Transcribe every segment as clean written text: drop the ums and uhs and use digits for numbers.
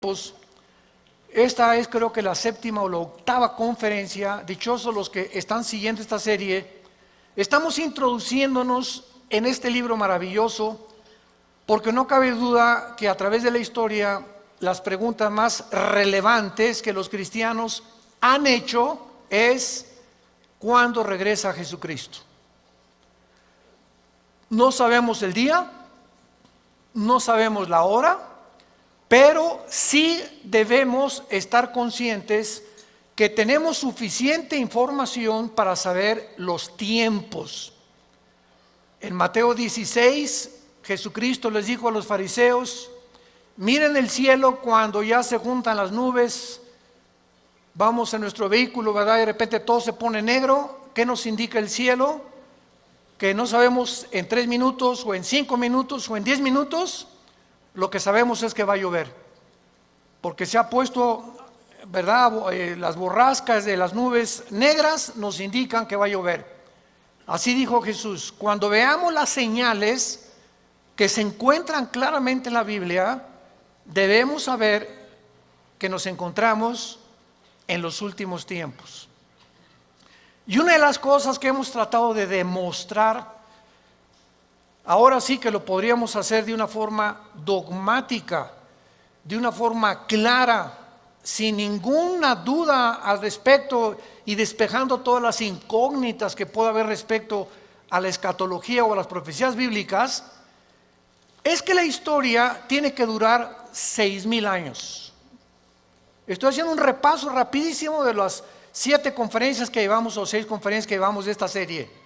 Pues esta es, creo que, la séptima o la octava conferencia. Dichosos los que están siguiendo esta serie. Estamos introduciéndonos en este libro maravilloso, porque no cabe duda que a través de la historia las preguntas más relevantes que los cristianos han hecho es: ¿cuándo regresa Jesucristo? No sabemos el día, no sabemos la hora, pero sí debemos estar conscientes que tenemos suficiente información para saber los tiempos. En Mateo 16, Jesucristo les dijo a los fariseos: miren el cielo cuando ya se juntan las nubes, vamos en nuestro vehículo, ¿verdad? Y de repente todo se pone negro. ¿Qué nos indica el cielo? Que no sabemos en 3 minutos o en 5 minutos o en 10 minutos. Lo que sabemos es que va a llover, porque se ha puesto, ¿verdad? Las borrascas de las nubes negras nos indican que va a llover. Así dijo Jesús: cuando veamos las señales que se encuentran claramente en la Biblia, debemos saber que nos encontramos en los últimos tiempos. Y una de las cosas que hemos tratado de demostrar, ahora sí que lo podríamos hacer de una forma dogmática, de una forma clara, sin ninguna duda al respecto y despejando todas las incógnitas que pueda haber respecto a la escatología o a las profecías bíblicas, es que la historia tiene que durar 6,000 años. Estoy haciendo un repaso rapidísimo de las 7 conferencias que llevamos o 6 conferencias que llevamos de esta serie.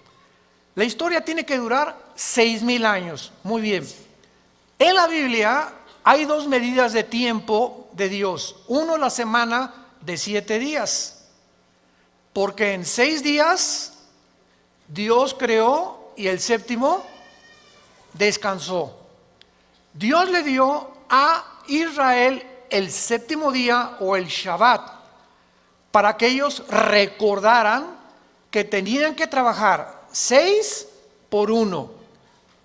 La historia tiene que durar 6,000 años. Muy bien. En la Biblia hay 2 medidas de tiempo de Dios. Uno, la semana de 7 días. Porque en 6 días Dios creó y el séptimo descansó. Dios le dio a Israel el séptimo día o el Shabbat, para que ellos recordaran que tenían que trabajar 6 por 1.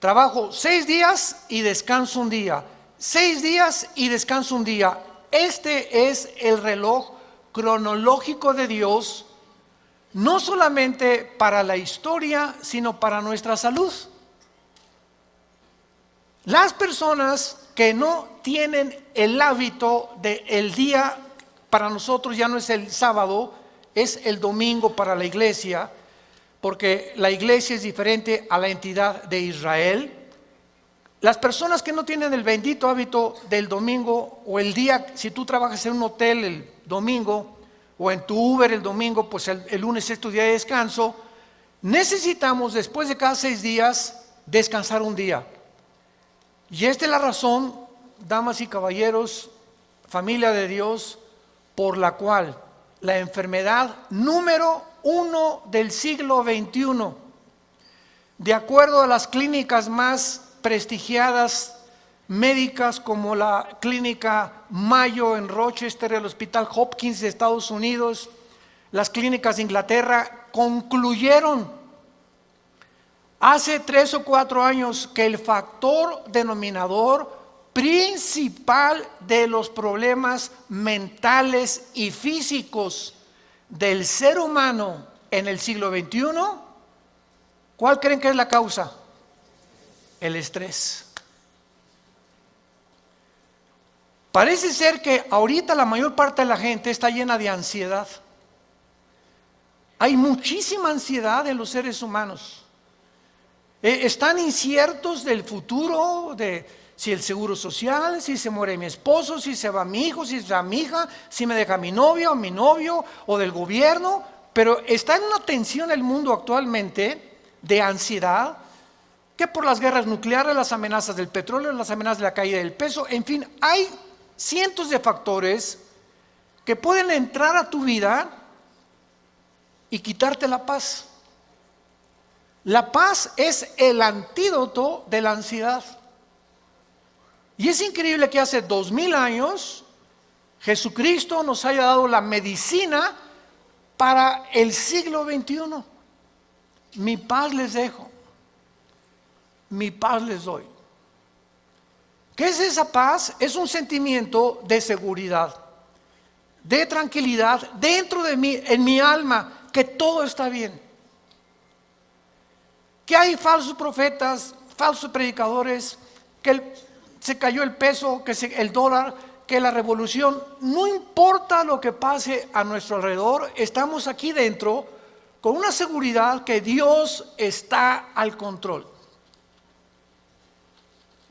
Trabajo 6 días y descanso un día. 6 días y descanso un día. Este es el reloj cronológico de Dios, no solamente para la historia, sino para nuestra salud. Las personas que no tienen el hábito del día, para nosotros ya no es el sábado, es el domingo para la iglesia, porque la iglesia es diferente a la entidad de Israel. Las personas que no tienen el bendito hábito del domingo o el día, si tú trabajas en un hotel el domingo o en tu Uber el domingo, pues el lunes es tu día de descanso, necesitamos después de cada 6 días descansar un día. Y esta es la razón, damas y caballeros, familia de Dios, por la cual la enfermedad número 1 del siglo XXI, de acuerdo a las clínicas más prestigiadas médicas, como la clínica Mayo en Rochester, el Hospital Hopkins de Estados Unidos, las clínicas de Inglaterra, concluyeron hace 3 o 4 años que el factor denominador principal de los problemas mentales y físicos del ser humano en el siglo XXI, ¿cuál creen que es la causa? El estrés. Parece ser que ahorita la mayor parte de la gente está llena de ansiedad. Hay muchísima ansiedad en los seres humanos. Están inciertos del futuro, de si el seguro social, si se muere mi esposo, si se va mi hijo, si se va mi hija, si me deja mi novia o mi novio, o del gobierno. Pero está en una tensión el mundo actualmente de ansiedad, que por las guerras nucleares, las amenazas del petróleo, las amenazas de la caída del peso, en fin, hay cientos de factores que pueden entrar a tu vida y quitarte la paz. La paz es el antídoto de la ansiedad. Y es increíble que hace 2000 años Jesucristo nos haya dado la medicina para el siglo XXI. Mi paz les dejo, mi paz les doy. ¿Qué es esa paz? Es un sentimiento de seguridad, de tranquilidad dentro de mí, en mi alma, que todo está bien. Que hay falsos profetas, falsos predicadores, que se cayó el peso, el dólar, que la revolución, no importa lo que pase a nuestro alrededor, estamos aquí dentro con una seguridad que Dios está al control.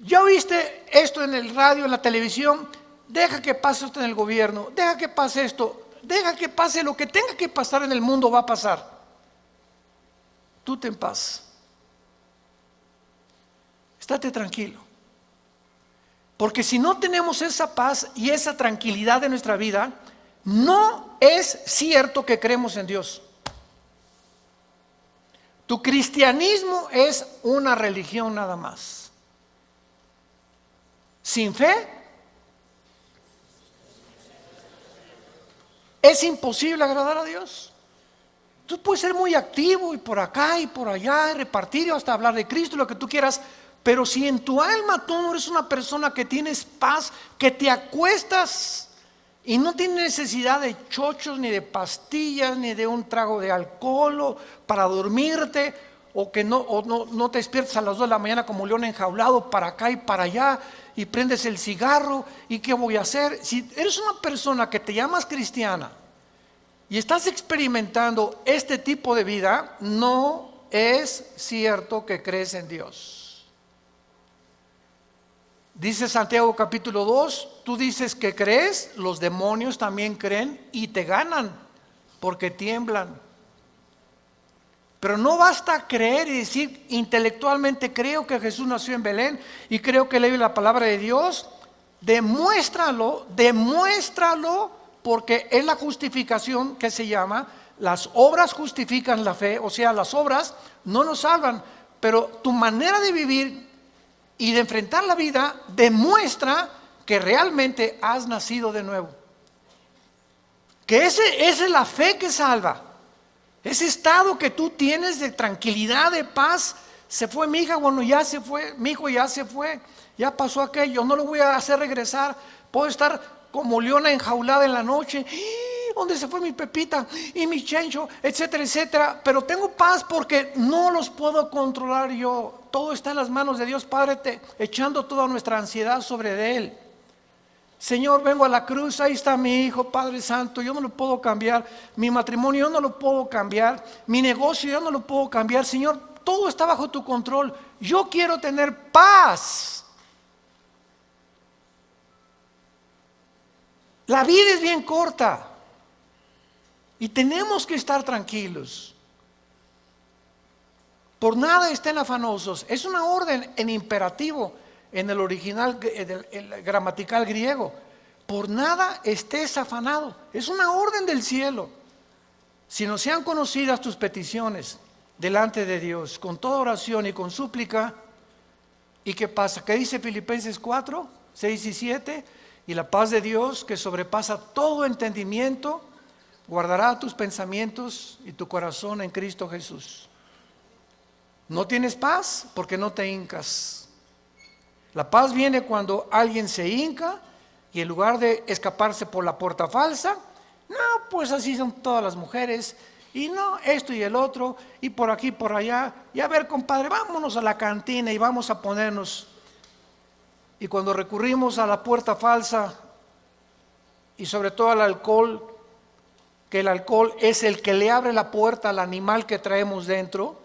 ¿Ya oíste esto en el radio, en la televisión? Deja que pase esto en el gobierno, deja que pase esto, deja que pase lo que tenga que pasar en el mundo, va a pasar. Tú ten paz. Estate tranquilo. Porque si no tenemos esa paz y esa tranquilidad en nuestra vida, no es cierto que creemos en Dios. Tu cristianismo es una religión nada más. Sin fe es imposible agradar a Dios. Tú puedes ser muy activo y por acá y por allá, y repartir y hasta hablar de Cristo, lo que tú quieras, pero si en tu alma tú no eres una persona que tienes paz, que te acuestas y no tienes necesidad de chochos, ni de pastillas, ni de un trago de alcohol para dormirte, o que no te despiertas a las 2 de la mañana como león enjaulado para acá y para allá, y prendes el cigarro, ¿y qué voy a hacer? Si eres una persona que te llamas cristiana y estás experimentando este tipo de vida, no es cierto que crees en Dios. Dice Santiago capítulo 2, tú dices que crees, los demonios también creen y te ganan porque tiemblan. Pero no basta creer y decir intelectualmente creo que Jesús nació en Belén y creo que leí la palabra de Dios. Demuéstralo porque es la justificación que se llama. Las obras justifican la fe, o sea, las obras no nos salvan, pero tu manera de vivir y de enfrentar la vida demuestra que realmente has nacido de nuevo. Que esa es la fe que salva. Ese estado que tú tienes de tranquilidad, de paz. Se fue mi hija, bueno, ya se fue, mi hijo ya se fue, ya pasó aquello, no lo voy a hacer regresar. Puedo estar como leona enjaulada en la noche. ¿Dónde se fue mi Pepita y mi Chencho? Etcétera, etcétera. Pero tengo paz porque no los puedo controlar yo. Todo está en las manos de Dios Padre, echando toda nuestra ansiedad sobre Él. Señor, vengo a la cruz, ahí está mi hijo, Padre Santo, yo no lo puedo cambiar. Mi matrimonio yo no lo puedo cambiar. Mi negocio yo no lo puedo cambiar. Señor, todo está bajo tu control. Yo quiero tener paz. La vida es bien corta y tenemos que estar tranquilos. Por nada estén afanosos. Es una orden en imperativo en el original, el gramatical griego. Por nada estés afanado. Es una orden del cielo. Si no sean conocidas tus peticiones delante de Dios, con toda oración y con súplica. ¿Y qué pasa? ¿Qué dice Filipenses 4, 6 y 7? Y la paz de Dios, que sobrepasa todo entendimiento, guardará tus pensamientos y tu corazón en Cristo Jesús. ¿No tienes paz? Porque no te hincas. La paz viene cuando alguien se hinca y en lugar de escaparse por la puerta falsa, no, pues así son todas las mujeres, y no, esto y el otro, y por aquí, por allá, y a ver, compadre, vámonos a la cantina y vamos a ponernos. Y cuando recurrimos a la puerta falsa y sobre todo al alcohol, que el alcohol es el que le abre la puerta al animal que traemos dentro.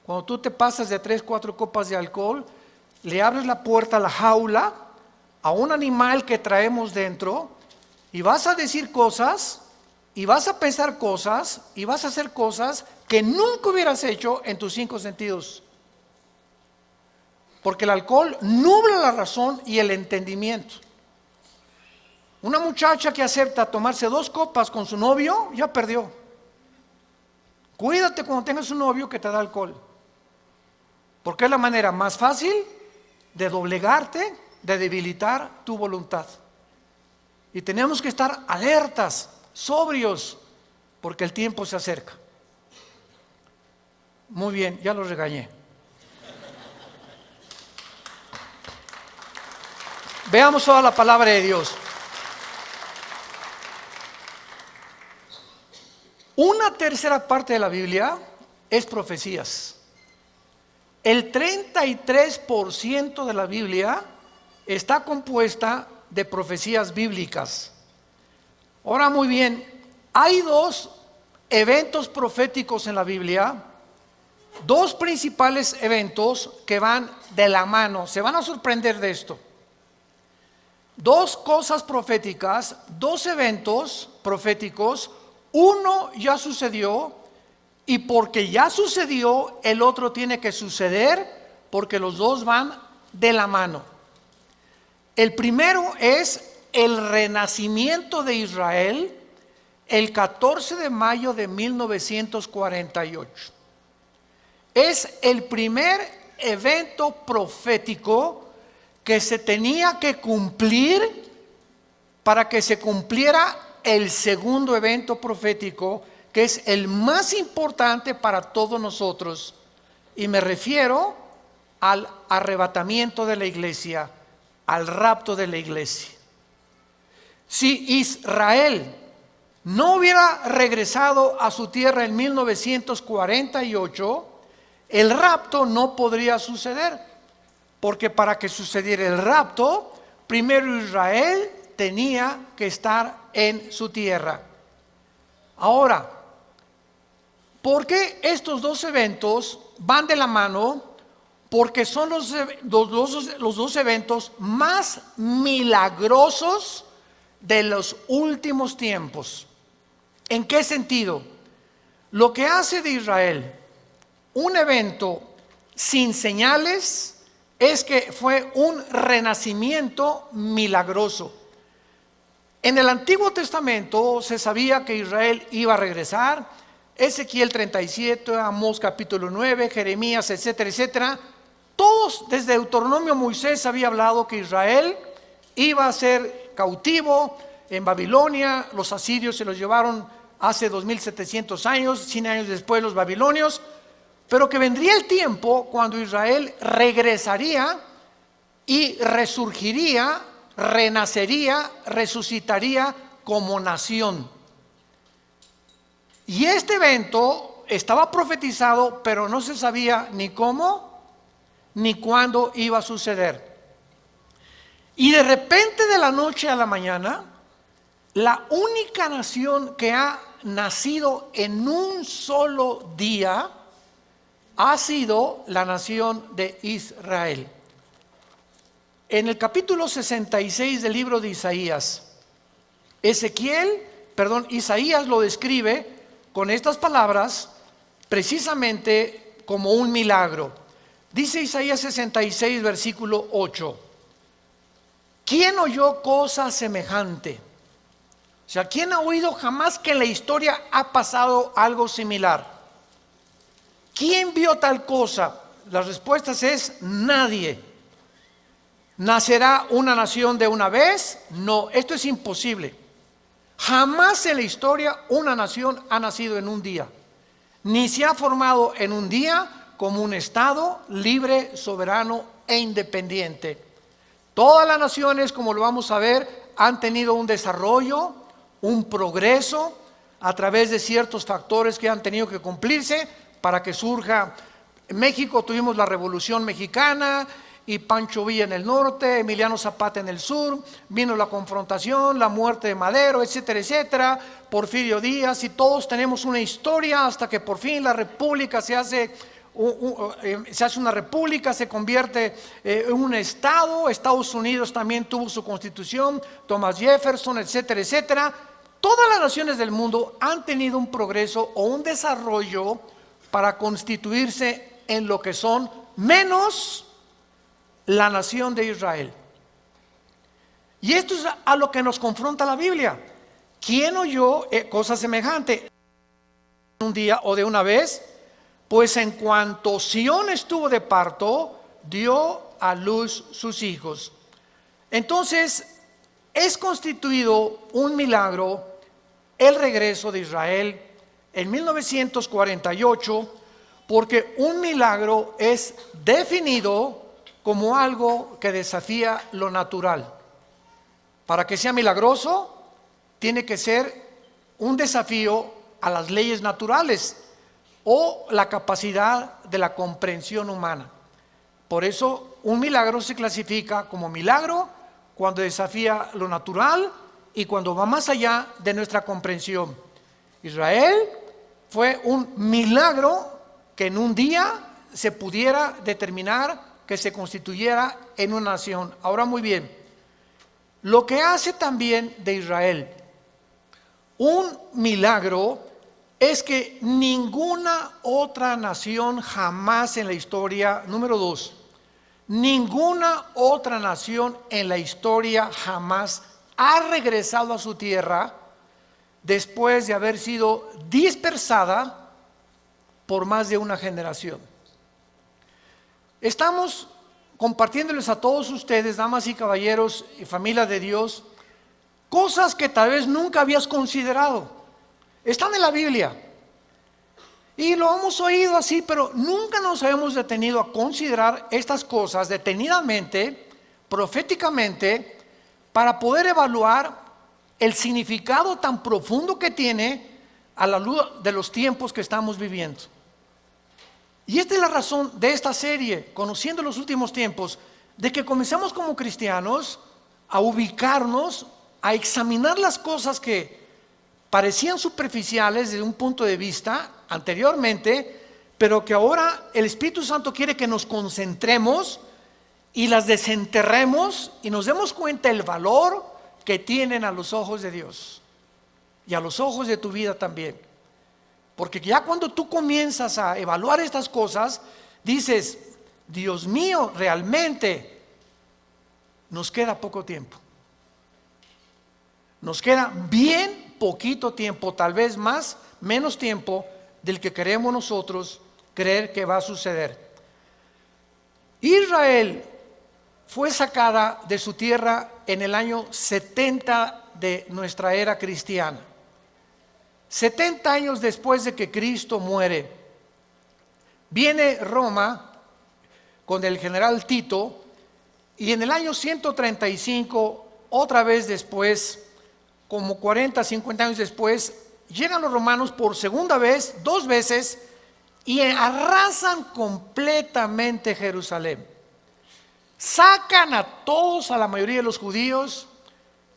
Cuando tú te pasas de 3, 4 copas de alcohol, le abres la puerta a la jaula, a un animal que traemos dentro, y vas a decir cosas, y vas a pensar cosas, y vas a hacer cosas que nunca hubieras hecho en tus 5 sentidos. Porque el alcohol nubla la razón y el entendimiento. Una muchacha que acepta tomarse 2 copas con su novio, ya perdió. Cuídate cuando tengas un novio que te da alcohol. Porque es la manera más fácil de doblegarte, de debilitar tu voluntad. Y tenemos que estar alertas, sobrios, porque el tiempo se acerca. Muy bien, ya los regañé. Veamos toda la palabra de Dios. Una tercera parte de la Biblia es profecías. El 33% de la Biblia está compuesta de profecías bíblicas. Ahora, muy bien, hay dos eventos proféticos en la Biblia, dos principales eventos que van de la mano. Se van a sorprender de esto. Dos cosas proféticas, dos eventos proféticos. Uno ya sucedió, y porque ya sucedió, el otro tiene que suceder, porque los dos van de la mano. El primero es el renacimiento de Israel, el 14 de mayo de 1948. Es el primer evento profético que se tenía que cumplir para que se cumpliera el segundo evento profético, que es el más importante para todos nosotros, y me refiero al arrebatamiento de la iglesia, al rapto de la iglesia. Si Israel no hubiera regresado a su tierra en 1948, el rapto no podría suceder, porque para que sucediera el rapto, primero Israel tenía que estar en su tierra. Ahora, ¿por qué estos dos eventos van de la mano? Porque son los dos eventos más milagrosos de los últimos tiempos. ¿En qué sentido? Lo que hace de Israel un evento sin señales es que fue un renacimiento milagroso. En el Antiguo Testamento se sabía que Israel iba a regresar. Ezequiel 37, Amós capítulo 9, Jeremías, etcétera, etcétera. Todos, desde Deuteronomio, Moisés había hablado que Israel iba a ser cautivo en Babilonia. Los asirios se los llevaron hace 2700 años, 100 años después los babilonios. Pero que vendría el tiempo cuando Israel regresaría y resurgiría, renacería, resucitaría como nación. Y este evento estaba profetizado, pero no se sabía ni cómo ni cuándo iba a suceder. Y de repente, de la noche a la mañana, la única nación que ha nacido en un solo día ha sido la nación de Israel. En el capítulo 66 del libro de Isaías, Isaías lo describe con estas palabras precisamente como un milagro. Dice Isaías 66, versículo 8: ¿quién oyó cosa semejante? O sea, ¿quién ha oído jamás que en la historia ha pasado algo similar? ¿Quién vio tal cosa? Las respuestas es nadie. ¿Nacerá una nación de una vez? No, esto es imposible. Jamás en la historia una nación ha nacido en un día, ni se ha formado en un día como un estado libre, soberano e independiente. Todas las naciones, como lo vamos a ver, han tenido un desarrollo, un progreso a través de ciertos factores que han tenido que cumplirse para que surja. En México tuvimos la Revolución Mexicana y Pancho Villa en el norte, Emiliano Zapata en el sur, vino la confrontación, la muerte de Madero, etcétera, etcétera, Porfirio Díaz, y todos tenemos una historia hasta que por fin la república se hace una república, se convierte en un estado. Estados Unidos también tuvo su constitución, Thomas Jefferson, etcétera, etcétera. Todas las naciones del mundo han tenido un progreso o un desarrollo para constituirse en lo que son, menos la nación de Israel. Y esto es a lo que nos confronta la Biblia. ¿Quién oyó cosa semejante? Un día o de una vez, pues en cuanto Sión estuvo de parto, dio a luz sus hijos. Entonces, es constituido un milagro el regreso de Israel en 1948, porque un milagro es definido como algo que desafía lo natural. Para que sea milagroso, tiene que ser un desafío a las leyes naturales o la capacidad de la comprensión humana. Por eso un milagro se clasifica como milagro cuando desafía lo natural y cuando va más allá de nuestra comprensión. Israel fue un milagro que en un día se pudiera determinar que se constituyera en una nación. Ahora muy bien, lo que hace también de Israel un milagro es que ninguna otra nación jamás en la historia, número 2, ninguna otra nación en la historia jamás ha regresado a su tierra después de haber sido dispersada por más de una generación. Estamos compartiéndoles a todos ustedes, damas y caballeros y familia de Dios, cosas que tal vez nunca habías considerado. Están en la Biblia y lo hemos oído así, pero nunca nos habíamos detenido a considerar estas cosas detenidamente, proféticamente, para poder evaluar el significado tan profundo que tiene a la luz de los tiempos que estamos viviendo. Y esta es la razón de esta serie, Conociendo los Últimos Tiempos, de que comencemos como cristianos a ubicarnos, a examinar las cosas que parecían superficiales desde un punto de vista anteriormente, pero que ahora el Espíritu Santo quiere que nos concentremos y las desenterremos y nos demos cuenta del valor que tienen a los ojos de Dios y a los ojos de tu vida también. Porque ya cuando tú comienzas a evaluar estas cosas, dices, Dios mío, realmente nos queda poco tiempo. Nos queda bien poquito tiempo, tal vez más, menos tiempo del que queremos nosotros creer que va a suceder. Israel fue sacada de su tierra en el año 70 de nuestra era cristiana. 70 años después de que Cristo muere, viene Roma con el general Tito y en el año 135, otra vez después, como 40, 50 años después, llegan los romanos por segunda vez, 2 veces, y arrasan completamente Jerusalén. Sacan a todos, a la mayoría de los judíos.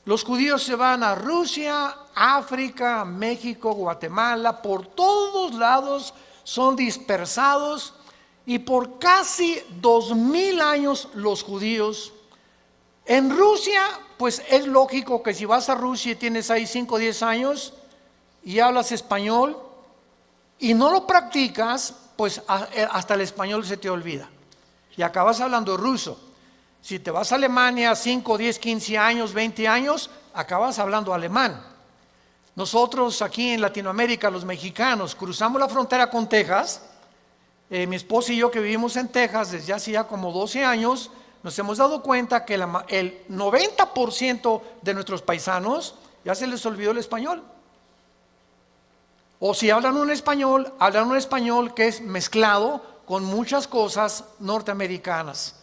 Los judíos se van a Rusia, África, México, Guatemala, por todos lados son dispersados y por casi 2000 años los judíos. En Rusia, pues es lógico que si vas a Rusia y tienes ahí 5 o 10 años y hablas español y no lo practicas, pues hasta el español se te olvida y acabas hablando ruso. Si te vas a Alemania 5, 10, 15 años, 20 años, acabas hablando alemán. Nosotros aquí en Latinoamérica, los mexicanos, cruzamos la frontera con Texas. Mi esposa y yo que vivimos en Texas desde hace ya como 12 años, nos hemos dado cuenta que el 90% de nuestros paisanos ya se les olvidó el español. O si hablan un español que es mezclado con muchas cosas norteamericanas.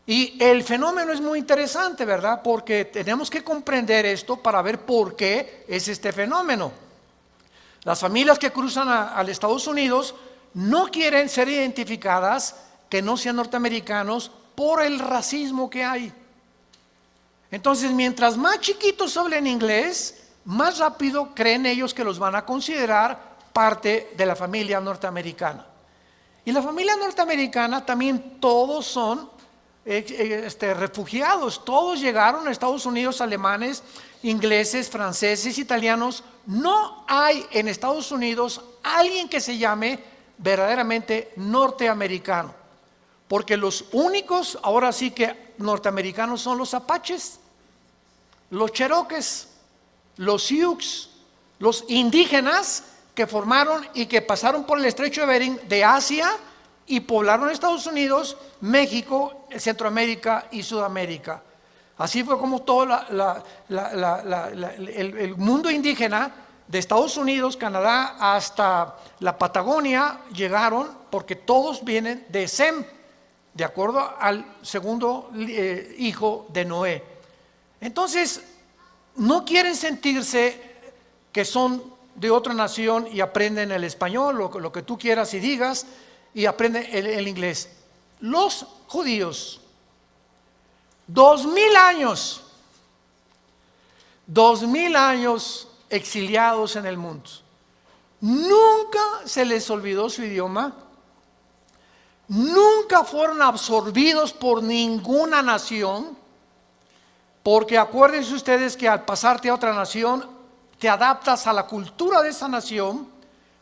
Y el fenómeno es muy interesante, ¿verdad? Porque tenemos que comprender esto para ver por qué es este fenómeno. Las familias que cruzan a Estados Unidos no quieren ser identificadas que no sean norteamericanos por el racismo que hay. Entonces, mientras más chiquitos hablen inglés, más rápido creen ellos que los van a considerar parte de la familia norteamericana. Y la familia norteamericana también todos son refugiados, todos llegaron a Estados Unidos, alemanes, ingleses, franceses, italianos. No hay en Estados Unidos alguien que se llame verdaderamente norteamericano, porque los únicos ahora sí que norteamericanos son los apaches, los cherokees, los sioux, los indígenas que formaron y que pasaron por el estrecho de Bering de Asia y poblaron Estados Unidos, México, Centroamérica y Sudamérica. Así fue como todo el mundo indígena de Estados Unidos, Canadá hasta la Patagonia llegaron, porque todos vienen de Sem, de acuerdo al segundo hijo de Noé. Entonces, no quieren sentirse que son de otra nación y aprenden el español, lo que tú quieras y digas, y aprenden el inglés. Los judíos, 2000 años exiliados en el mundo, nunca se les olvidó su idioma, nunca fueron absorbidos por ninguna nación, porque acuérdense ustedes que al pasarte a otra nación, te adaptas a la cultura de esa nación,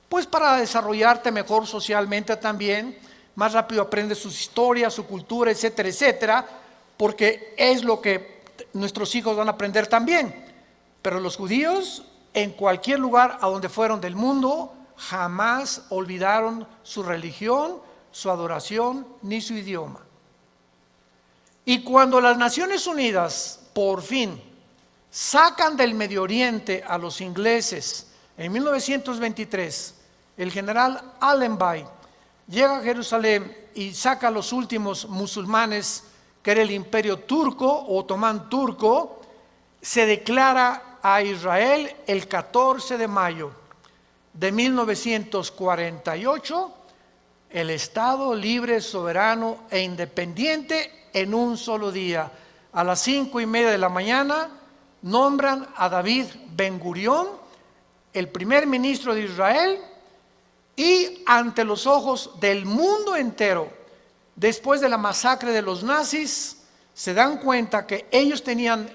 pues para desarrollarte mejor socialmente también, más rápido aprendes sus historias, su cultura, etcétera, etcétera, porque es lo que nuestros hijos van a aprender también. Pero los judíos, en cualquier lugar a donde fueron del mundo, jamás olvidaron su religión, su adoración, ni su idioma. Y cuando las Naciones Unidas, por fin, sacan del Medio Oriente a los ingleses en 1923, el general Allenby llega a Jerusalén y saca a los últimos musulmanes, que era el imperio turco, otomán turco. Se declara a Israel el 14 de mayo de 1948 el Estado libre, soberano e independiente en un solo día. A las 5:30 de la mañana nombran a David Ben Gurión el primer ministro de Israel, y ante los ojos del mundo entero, después de la masacre de los nazis, se dan cuenta que ellos tenían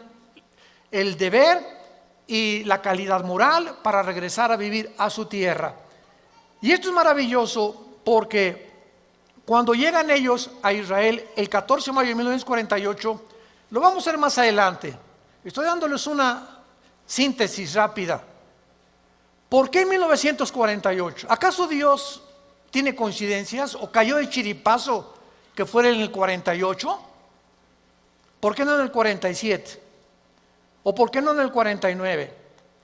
el deber y la calidad moral para regresar a vivir a su tierra. Y esto es maravilloso porque cuando llegan ellos a Israel el 14 de mayo de 1948, lo vamos a ver más adelante. Estoy dándoles una síntesis rápida. ¿Por qué en 1948? ¿Acaso Dios tiene coincidencias o cayó de chiripazo que fuera en el 48? ¿Por qué no en el 47? ¿O por qué no en el 49?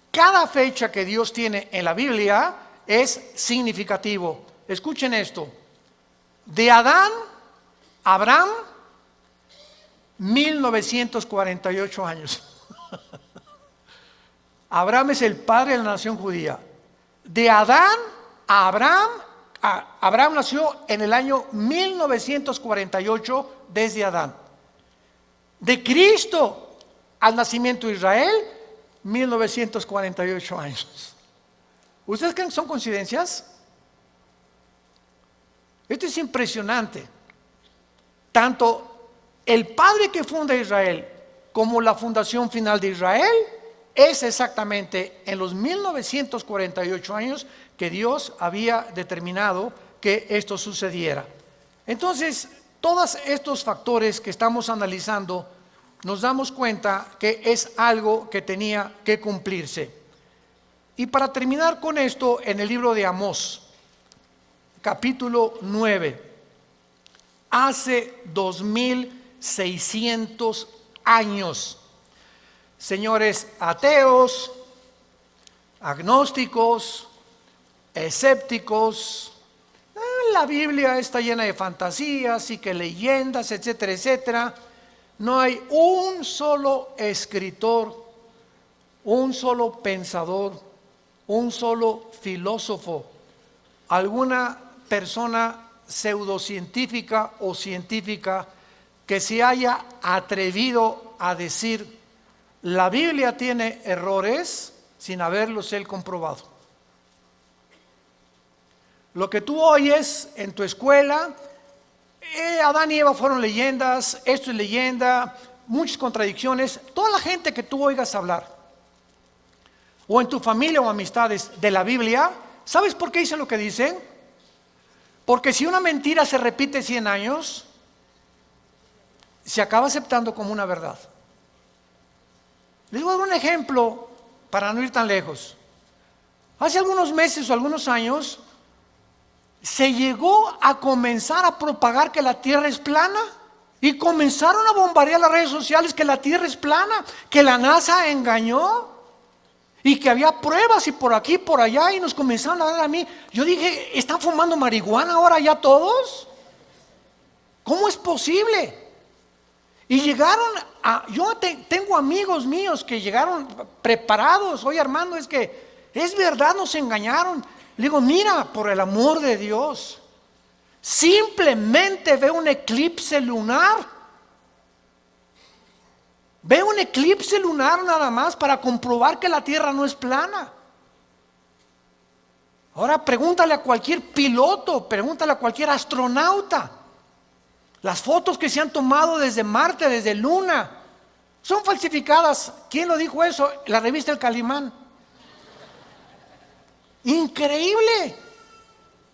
Cada fecha que Dios tiene en la Biblia es significativo. Escuchen esto. De Adán a Abraham, 1948 años. Abraham es el padre de la nación judía. De Adán a Abraham, Abraham nació en el año 1948 desde Adán. De Cristo al nacimiento de Israel, 1948 años. ¿Ustedes creen que son coincidencias? Esto es impresionante. Tanto el padre que funda Israel como la fundación final de Israel es exactamente en los 1948 años que Dios había determinado que esto sucediera. Entonces, todos estos factores que estamos analizando, nos damos cuenta que es algo que tenía que cumplirse. Y para terminar con esto, en el libro de Amós, capítulo 9, hace 2600 años, señores ateos, agnósticos, escépticos, la Biblia está llena de fantasías y que leyendas, etcétera, etcétera. No hay un solo escritor, un solo pensador, un solo filósofo, alguna persona pseudocientífica o científica que se haya atrevido a decir: la Biblia tiene errores, sin haberlos él comprobado. Lo que tú oyes en tu escuela, Adán y Eva fueron leyendas, esto es leyenda, muchas contradicciones. Toda la gente que tú oigas hablar, o en tu familia o amistades de la Biblia, ¿sabes por qué dicen lo que dicen? Porque si una mentira se repite 100 años, se acaba aceptando como una verdad. Les voy a dar un ejemplo para no ir tan lejos. Hace algunos meses o algunos años se llegó a comenzar a propagar que la tierra es plana y comenzaron a bombardear las redes sociales que la tierra es plana, que la NASA engañó y que había pruebas y por aquí y por allá, y nos comenzaron a dar a mí. Yo dije: ¿están fumando marihuana ahora ya todos? ¿Cómo es posible? Y llegaron tengo amigos míos que llegaron preparados. Oye, Armando, es que es verdad, nos engañaron. Le digo, mira, por el amor de Dios, simplemente ve un eclipse lunar. Ve un eclipse lunar nada más para comprobar que la Tierra no es plana. Ahora pregúntale a cualquier piloto, pregúntale a cualquier astronauta. Las fotos que se han tomado desde Marte, desde Luna, son falsificadas. ¿Quién lo dijo eso? La revista El Calimán. Increíble.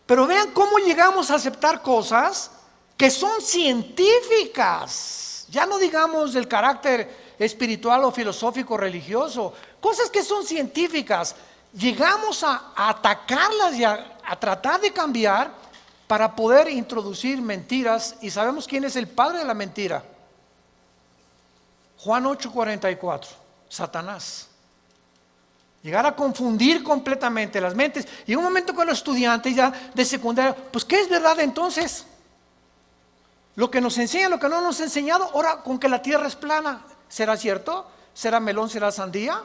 Pero vean cómo llegamos a aceptar cosas que son científicas. Ya no digamos del carácter espiritual o filosófico religioso. Cosas que son científicas. Llegamos a atacarlas y a tratar de cambiar para poder introducir mentiras. Y sabemos quién es el padre de la mentira. Juan 8:44, Satanás. Llegar a confundir completamente las mentes. Y en un momento con los estudiantes ya de secundaria, pues ¿qué es verdad entonces? Lo que nos enseña, lo que no nos ha enseñado. Ahora, con que la tierra es plana, ¿será cierto? ¿Será melón, será sandía?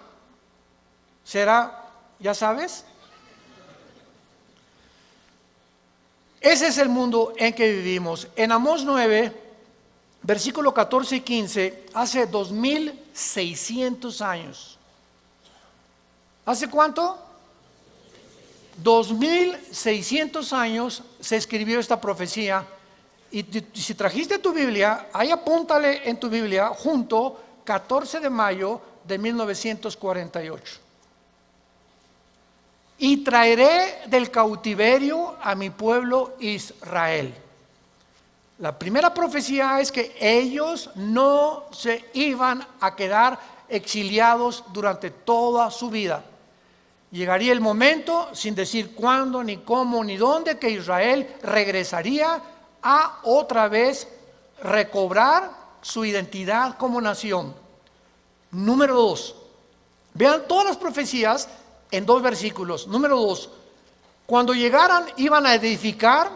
¿Será, ya sabes? Ese es el mundo en que vivimos. En Amós 9, versículo 14 y 15, hace 2600 años. ¿Hace cuánto? 2600 años se escribió esta profecía. Y si trajiste tu Biblia, ahí apúntale en tu Biblia, junto, 14 de mayo de 1948. Y traeré del cautiverio a mi pueblo Israel. La primera profecía es que ellos no se iban a quedar exiliados durante toda su vida. Llegaría el momento, sin decir cuándo, ni cómo, ni dónde, que Israel regresaría a otra vez recobrar su identidad como nación. Número 2, vean todas las profecías en 2 versículos. Número 2, cuando llegaran iban a edificar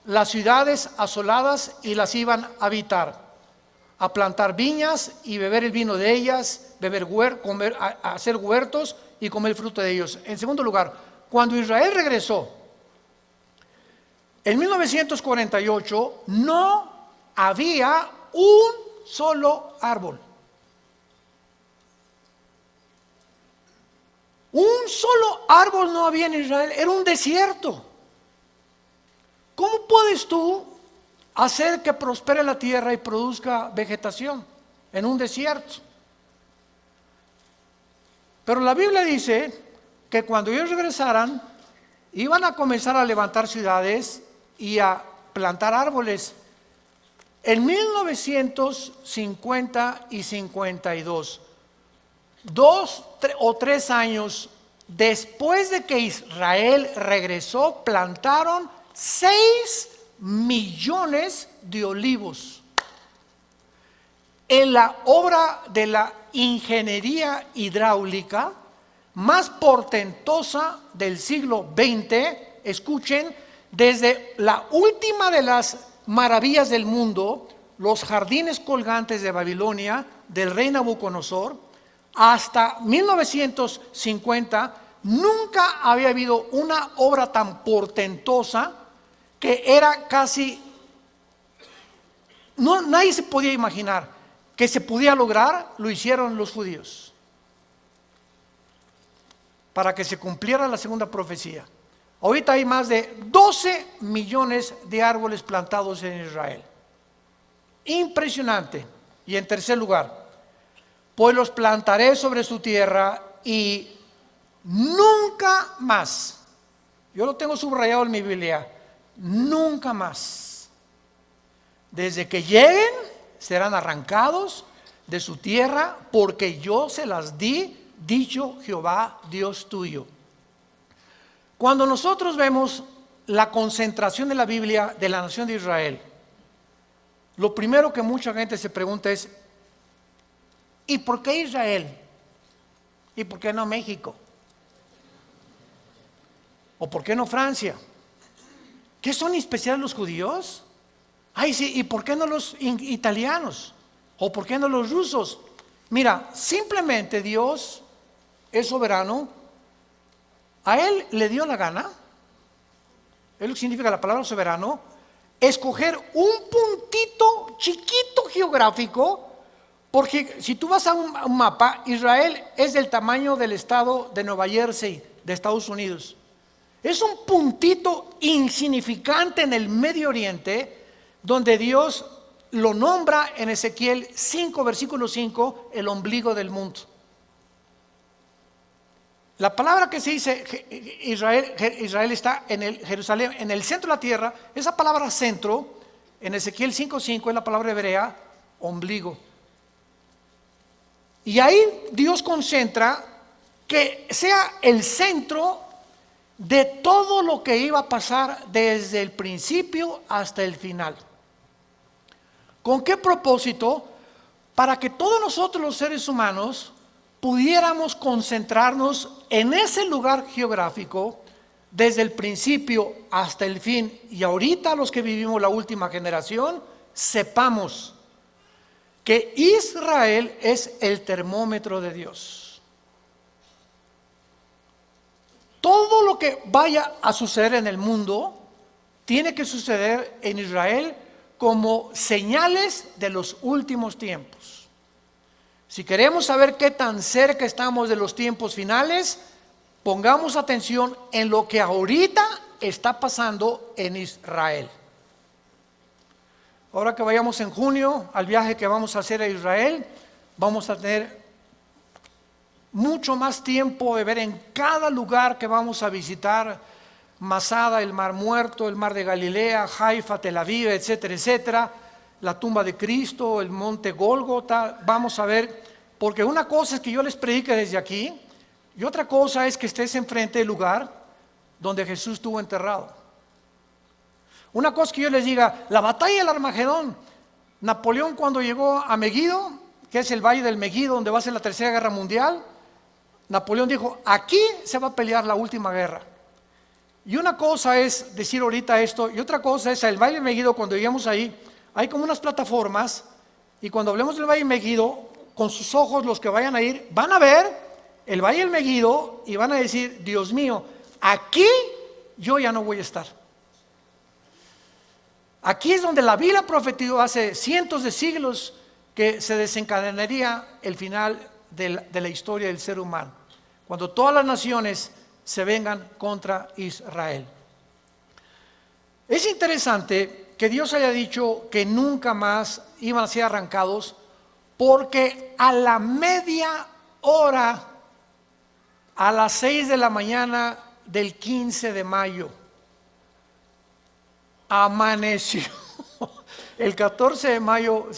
las ciudades asoladas y las iban a habitar, a plantar viñas y beber el vino de ellas, a hacer huertos y comer el fruto de ellos. En segundo lugar, cuando Israel regresó, en 1948 no había un solo árbol. Un solo árbol no había en Israel, era un desierto. ¿Cómo puedes tú hacer que prospere la tierra y produzca vegetación en un desierto? Pero la Biblia dice que cuando ellos regresaran, iban a comenzar a levantar ciudades y a plantar árboles. En 1950 y 52, 2 o 3 años después de que Israel regresó, plantaron 6 millones de olivos. En la obra de la ingeniería hidráulica más portentosa del siglo XX, escuchen, desde la última de las maravillas del mundo, los jardines colgantes de Babilonia, del rey Nabucodonosor, hasta 1950, nunca había habido una obra tan portentosa que era casi, nadie se podía imaginar que se podía lograr. Lo hicieron los judíos para que se cumpliera la segunda profecía. Ahorita hay más de 12 millones de árboles plantados en Israel. Impresionante. Y en tercer lugar, pues los plantaré sobre su tierra y nunca más, yo lo tengo subrayado en mi Biblia, nunca más, desde que lleguen, serán arrancados de su tierra, porque yo se las di, dicho Jehová Dios tuyo. Cuando nosotros vemos la concentración de la Biblia de la nación de Israel, lo primero que mucha gente se pregunta es, ¿y por qué Israel? ¿Y por qué no México? ¿O por qué no Francia? ¿Qué son especiales los judíos? Ay, sí, ¿y por qué no los italianos? ¿O por qué no los rusos? Mira, simplemente Dios es soberano. A Él le dio la gana, es lo que significa la palabra soberano, escoger un puntito chiquito geográfico, porque si tú vas a un mapa, Israel es del tamaño del estado de Nueva Jersey, de Estados Unidos. Es un puntito insignificante en el Medio Oriente, donde Dios lo nombra en Ezequiel 5, versículo 5, el ombligo del mundo. La palabra que se dice Israel está en el Jerusalén, en el centro de la tierra. Esa palabra centro, en Ezequiel 5:5, es la palabra hebrea ombligo. Y ahí Dios concentra que sea el centro de todo lo que iba a pasar desde el principio hasta el final. ¿Con qué propósito? Para que todos nosotros los seres humanos pudiéramos concentrarnos en ese lugar geográfico desde el principio hasta el fin. Y ahorita los que vivimos la última generación, sepamos que Israel es el termómetro de Dios. Todo lo que vaya a suceder en el mundo tiene que suceder en Israel como señales de los últimos tiempos. Si queremos saber qué tan cerca estamos de los tiempos finales, pongamos atención en lo que ahorita está pasando en Israel. Ahora que vayamos en junio al viaje que vamos a hacer a Israel, vamos a tener mucho más tiempo de ver en cada lugar que vamos a visitar: Masada, el Mar Muerto, el Mar de Galilea, Haifa, Tel Aviv, etcétera, etcétera, la tumba de Cristo, el monte Gólgota. Vamos a ver, porque una cosa es que yo les predique desde aquí y otra cosa es que estés enfrente del lugar donde Jesús estuvo enterrado. Una cosa es que yo les diga, la batalla del Armagedón, Napoleón cuando llegó a Megiddo, que es el valle del Megiddo donde va a ser la tercera guerra mundial, Napoleón dijo, aquí se va a pelear la última guerra. Y una cosa es decir ahorita esto, y otra cosa es el Valle de Megiddo. Cuando lleguemos ahí, hay como unas plataformas, y cuando hablemos del Valle de Megiddo, con sus ojos los que vayan a ir, van a ver el Valle del Megiddo y van a decir, Dios mío, aquí yo ya no voy a estar. Aquí es donde la Biblia profetizó hace cientos de siglos que se desencadenaría el final de la historia del ser humano, cuando todas las naciones se vengan contra Israel. Es interesante que Dios haya dicho que nunca más iban a ser arrancados, porque a la media hora, a las 6 de la mañana del 15 de mayo, amaneció. El 14 de mayo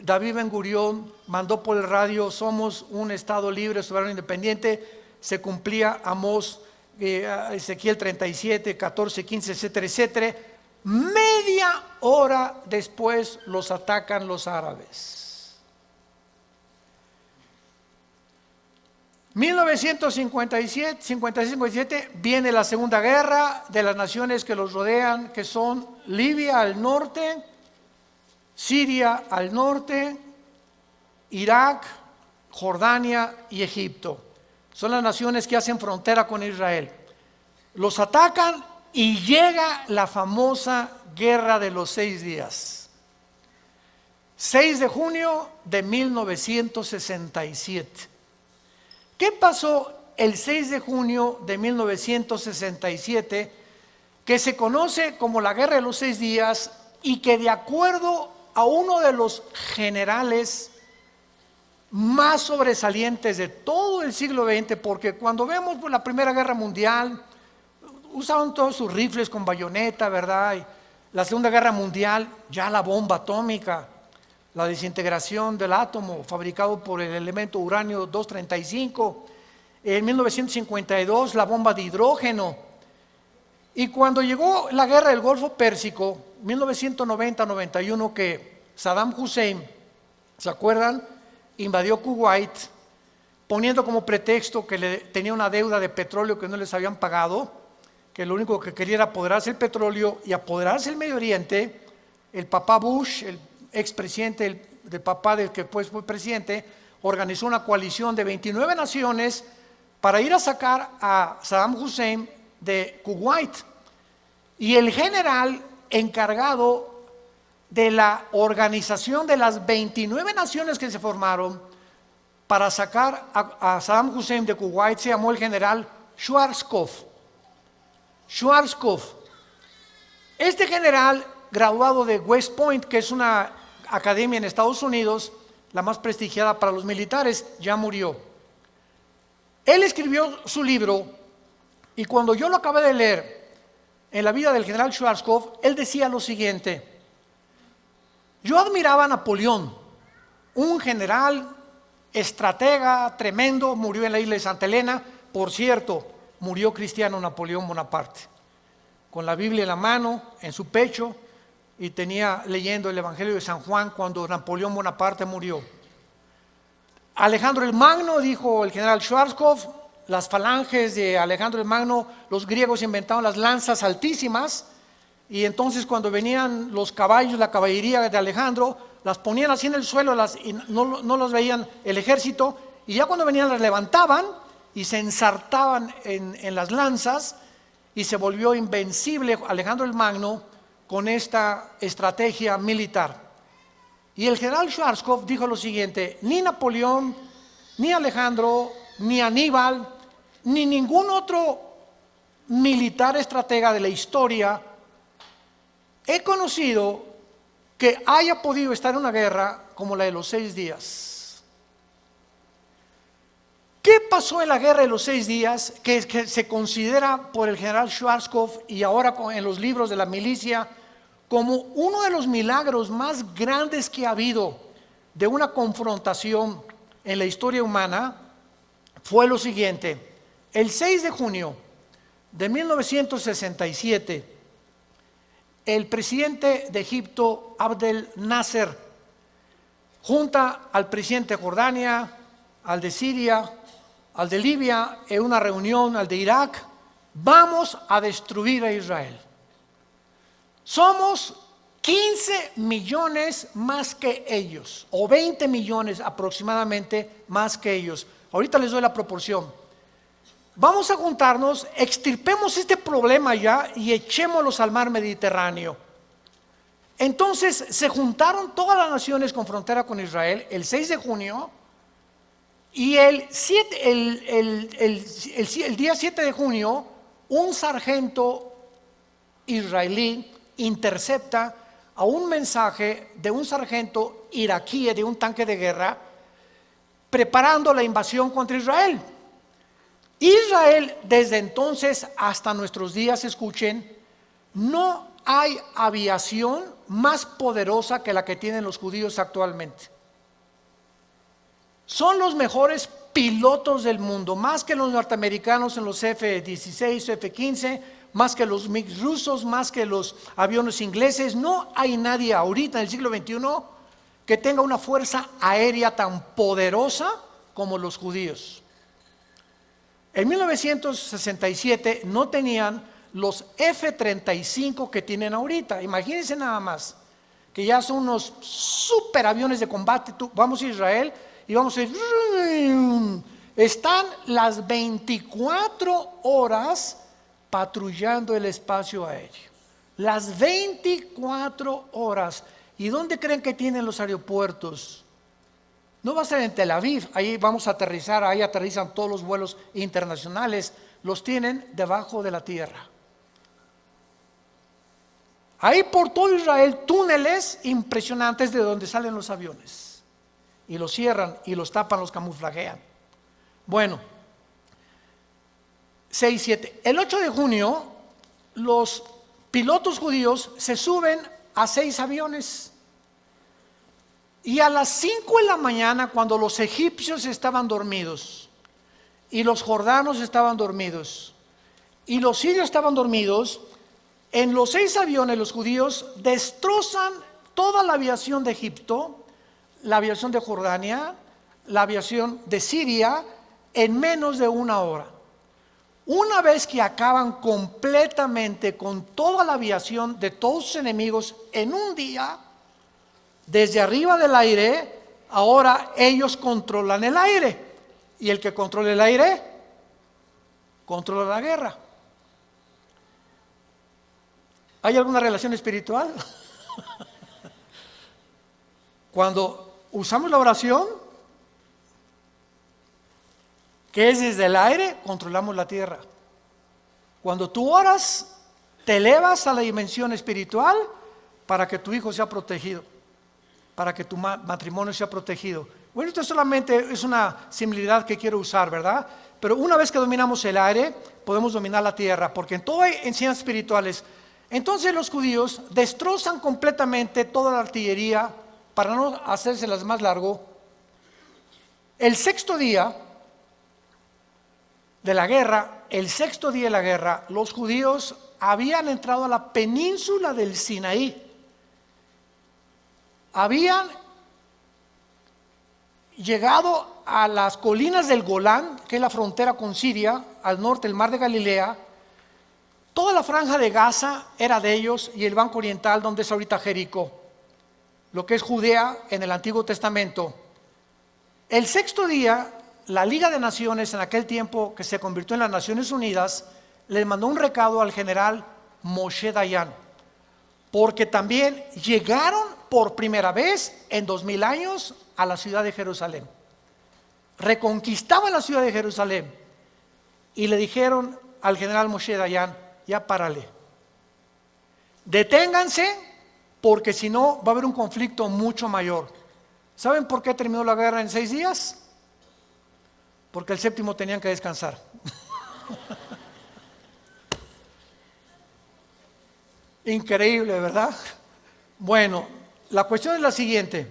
David Ben Gurión mandó por el radio, somos un estado libre, soberano, independiente. Se cumplía Amós, Ezequiel 37, 14, 15, etcétera, etcétera. Media hora después los atacan los árabes. 1957, 56-57, viene la Segunda Guerra de las naciones que los rodean, que son Libia al norte, Siria al norte, Irak, Jordania y Egipto. Son las naciones que hacen frontera con Israel. Los atacan y llega la famosa Guerra de los 6 días. 6 de junio de 1967. ¿Qué pasó el 6 de junio de 1967, que se conoce como la Guerra de los 6 días y que, de acuerdo a uno de los generales más sobresalientes de todo el siglo XX, porque cuando vemos la Primera Guerra Mundial, usaban todos sus rifles con bayoneta, ¿verdad? Y la Segunda Guerra Mundial, ya la bomba atómica, la desintegración del átomo fabricado por el elemento uranio 235, en 1952 la bomba de hidrógeno. Y cuando llegó la guerra del Golfo Pérsico, 1990-91, que Saddam Hussein, ¿se acuerdan?, invadió Kuwait, poniendo como pretexto que tenía una deuda de petróleo que no les habían pagado, que lo único que quería era apoderarse el petróleo y apoderarse el Medio Oriente. El papá Bush, el expresidente de papá del que fue presidente, organizó una coalición de 29 naciones para ir a sacar a Saddam Hussein de Kuwait. Y el general encargado de la organización de las 29 naciones que se formaron para sacar a Saddam Hussein de Kuwait se llamó el general Schwarzkopf. Schwarzkopf. Este general, graduado de West Point, que es una academia en Estados Unidos, la más prestigiada para los militares, ya murió. Él escribió su libro y cuando yo lo acabé de leer en la vida del general Schwarzkopf, él decía lo siguiente: yo admiraba a Napoleón, un general, estratega tremendo, murió en la isla de Santa Elena. Por cierto, murió cristiano Napoleón Bonaparte, con la Biblia en la mano, en su pecho, y tenía leyendo el Evangelio de San Juan cuando Napoleón Bonaparte murió. Alejandro el Magno, dijo el general Schwarzkopf, las falanges de Alejandro el Magno, los griegos inventaron las lanzas altísimas, y entonces cuando venían los caballos, la caballería de Alejandro, las ponían así en el suelo y no los veían el ejército, y ya cuando venían las levantaban y se ensartaban en las lanzas, y se volvió invencible Alejandro el Magno con esta estrategia militar. Y el general Schwarzkopf dijo lo siguiente: ni Napoleón, ni Alejandro, ni Aníbal, ni ningún otro militar estratega de la historia he conocido que haya podido estar en una guerra como la de los 6 días. ¿Qué pasó en la guerra de los 6 días que se considera por el general Schwarzkopf y ahora en los libros de la milicia como uno de los milagros más grandes que ha habido de una confrontación en la historia humana? Fue lo siguiente: el 6 de junio de 1967, el presidente de Egipto, Abdel Nasser, junta al presidente de Jordania, al de Siria, al de Libia, en una reunión, al de Irak. Vamos a destruir a Israel. Somos 15 millones más que ellos, o 20 millones aproximadamente más que ellos. Ahorita les doy la proporción. Vamos a juntarnos, extirpemos este problema ya y echémoslos al mar Mediterráneo. Entonces se juntaron todas las naciones con frontera con Israel el 6 de junio y el día 7 de junio un sargento israelí intercepta a un mensaje de un sargento iraquí de un tanque de guerra preparando la invasión contra Israel. Israel, desde entonces hasta nuestros días, escuchen, no hay aviación más poderosa que la que tienen los judíos actualmente. Son los mejores pilotos del mundo, más que los norteamericanos en los F-16, F-15, más que los MiG rusos, más que los aviones ingleses. No hay nadie ahorita en el siglo XXI que tenga una fuerza aérea tan poderosa como los judíos. En 1967 no tenían los F-35 que tienen ahorita. Imagínense nada más, que ya son unos superaviones de combate. Vamos a Israel y vamos a ir, están las 24 horas patrullando el espacio aéreo. Las 24 horas. ¿Y dónde creen que tienen los aeropuertos? No va a ser en Tel Aviv, ahí vamos a aterrizar, ahí aterrizan todos los vuelos internacionales, los tienen debajo de la tierra. Hay por todo Israel túneles impresionantes de donde salen los aviones. Y los cierran y los tapan, los camuflajean. Bueno, 6, 7. El 8 de junio, los pilotos judíos se suben a 6 aviones. Y a las 5 de la mañana, cuando los egipcios estaban dormidos, y los jordanos estaban dormidos, y los sirios estaban dormidos, en los 6 aviones los judíos destrozan toda la aviación de Egipto, la aviación de Jordania, la aviación de Siria, en menos de 1 hora. Una vez que acaban completamente con toda la aviación de todos sus enemigos en un día, Desde arriba del aire, ahora ellos controlan el aire. Y el que controla el aire, controla la guerra. ¿Hay alguna relación espiritual? Cuando usamos la oración, que es desde el aire, controlamos la tierra. Cuando tú oras, te elevas a la dimensión espiritual para que tu hijo sea protegido, para que tu matrimonio sea protegido. Bueno, esto solamente es una similitud que quiero usar, ¿verdad? Pero una vez que dominamos el aire, podemos dominar la tierra, porque en todas enseñanzas espirituales, entonces los judíos destrozan completamente toda la artillería, para no hacérselas más largo. El sexto día de la guerra, los judíos habían entrado a la península del Sinaí. Habían llegado a las colinas del Golán, que es la frontera con Siria, al norte del mar de Galilea. Toda la franja de Gaza era de ellos, y el banco oriental, donde es ahorita Jericó, lo que es Judea en el Antiguo Testamento. El sexto día, la Liga de Naciones, en aquel tiempo que se convirtió en las Naciones Unidas, les mandó un recado al general Moshe Dayan, porque también llegaron por primera vez en 2000 años a la ciudad de Jerusalén. Reconquistaban la ciudad de Jerusalén y le dijeron al general Moshe Dayan: ya párale, deténganse, porque si no va a haber un conflicto mucho mayor. ¿Saben por qué terminó la guerra en 6 días? Porque el séptimo tenían que descansar. Increíble, ¿verdad? Bueno, la cuestión es la siguiente.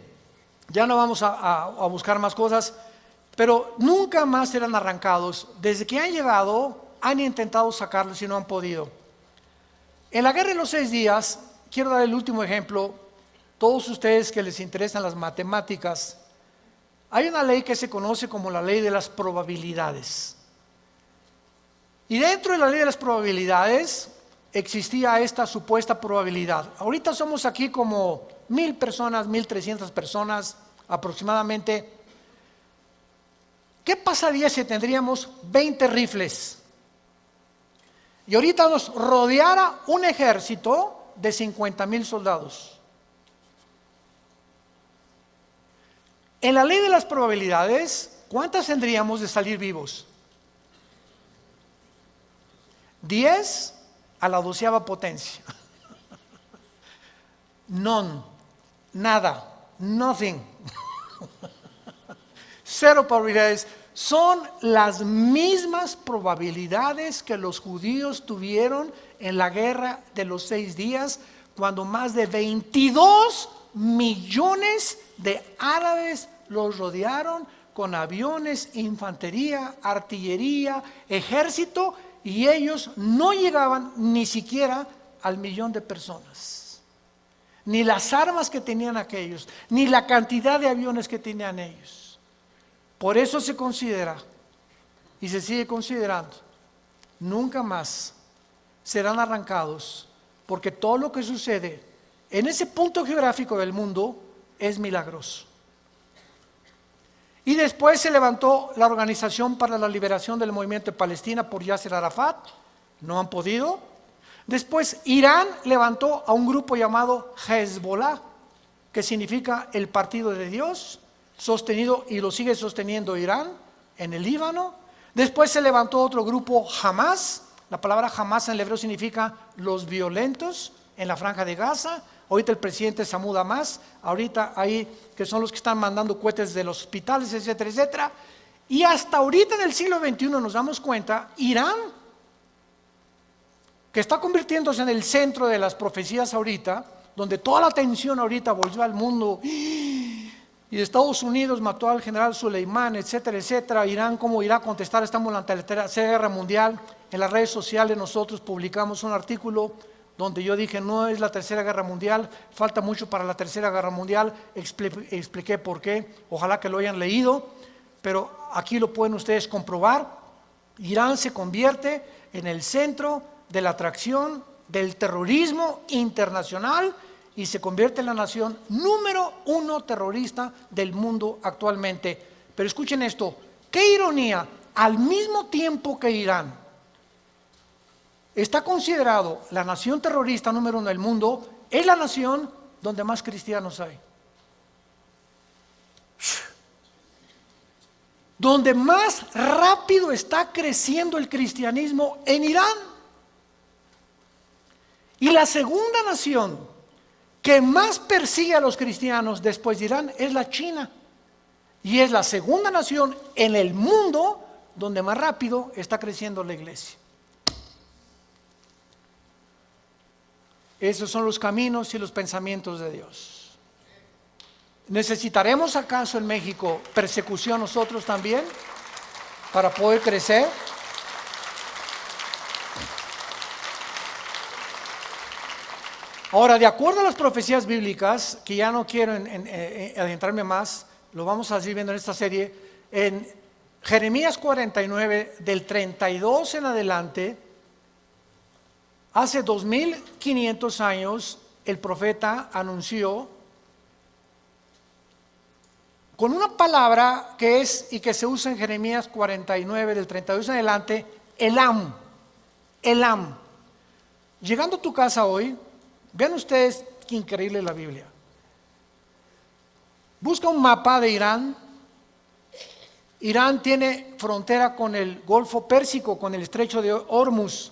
Ya no vamos a buscar más cosas, pero nunca más serán arrancados. Desde que han llegado, han intentado sacarlos y no han podido. En la guerra de los 6 días, quiero dar el último ejemplo. Todos ustedes que les interesan las matemáticas, hay una ley que se conoce como la ley de las probabilidades. Y dentro de la ley de las probabilidades existía esta supuesta probabilidad. Ahorita somos aquí como 1000 personas, 1300 personas aproximadamente. ¿Qué pasaría si tendríamos 20 rifles? Y ahorita nos rodeara un ejército de 50,000 soldados. En la ley de las probabilidades, ¿cuántas tendríamos de salir vivos? 10 a la 12ª potencia. None, nada, nothing. 0 probabilidades. Son las mismas probabilidades que los judíos tuvieron en la guerra de los 6 días, cuando más de 22 millones de árabes los rodearon con aviones, infantería, artillería, ejército, y ellos no llegaban ni siquiera al 1,000,000 de personas. Ni las armas que tenían aquellos, ni la cantidad de aviones que tenían ellos. Por eso se considera, y se sigue considerando, nunca más serán arrancados, porque todo lo que sucede en ese punto geográfico del mundo es milagroso. Y después se levantó la Organización para la Liberación del Movimiento de Palestina por Yasser Arafat. No han podido. Después Irán levantó a un grupo llamado Hezbollah, que significa el partido de Dios, sostenido, y lo sigue sosteniendo Irán en el Líbano. Después se levantó otro grupo, Hamas. La palabra Hamas en el hebreo significa los violentos, en la franja de Gaza. Ahorita el presidente Mahmoud Abbas, ahorita ahí, que son los que están mandando cohetes de los hospitales, etcétera, etcétera. Y hasta ahorita en el siglo XXI nos damos cuenta, Irán, que está convirtiéndose en el centro de las profecías ahorita, donde toda la atención ahorita volvió al mundo, y Estados Unidos mató al general Soleimán, etcétera, etcétera. Irán, ¿cómo irá a contestar? Estamos ante la Tercera Guerra Mundial. En las redes sociales nosotros publicamos un artículo donde yo dije: no es la Tercera Guerra Mundial, falta mucho para la Tercera Guerra Mundial. Expliqué por qué, ojalá que lo hayan leído, pero aquí lo pueden ustedes comprobar. Irán se convierte en el centro de la atracción del terrorismo internacional, y se convierte en la nación número 1 terrorista del mundo actualmente. Pero escuchen esto, qué ironía, al mismo tiempo que Irán está considerado la nación terrorista número 1 del mundo, es la nación donde más cristianos hay. Donde más rápido está creciendo el cristianismo en Irán. Y la segunda nación que más persigue a los cristianos después de Irán es la China. Y es la segunda nación en el mundo donde más rápido está creciendo la iglesia. Esos son los caminos y los pensamientos de Dios. ¿Necesitaremos acaso en México persecución nosotros también para poder crecer? Ahora, de acuerdo a las profecías bíblicas, que ya no quiero adentrarme más, lo vamos a seguir viendo en esta serie, en Jeremías 49, del 32 en adelante, hace 2500 años, el profeta anunció con una palabra que es y que se usa en Jeremías 49, del 32 en adelante, Elam. Elam. Llegando a tu casa hoy, vean ustedes qué increíble la Biblia. Busca un mapa de Irán. Irán tiene frontera con el Golfo Pérsico, con el estrecho de Hormuz,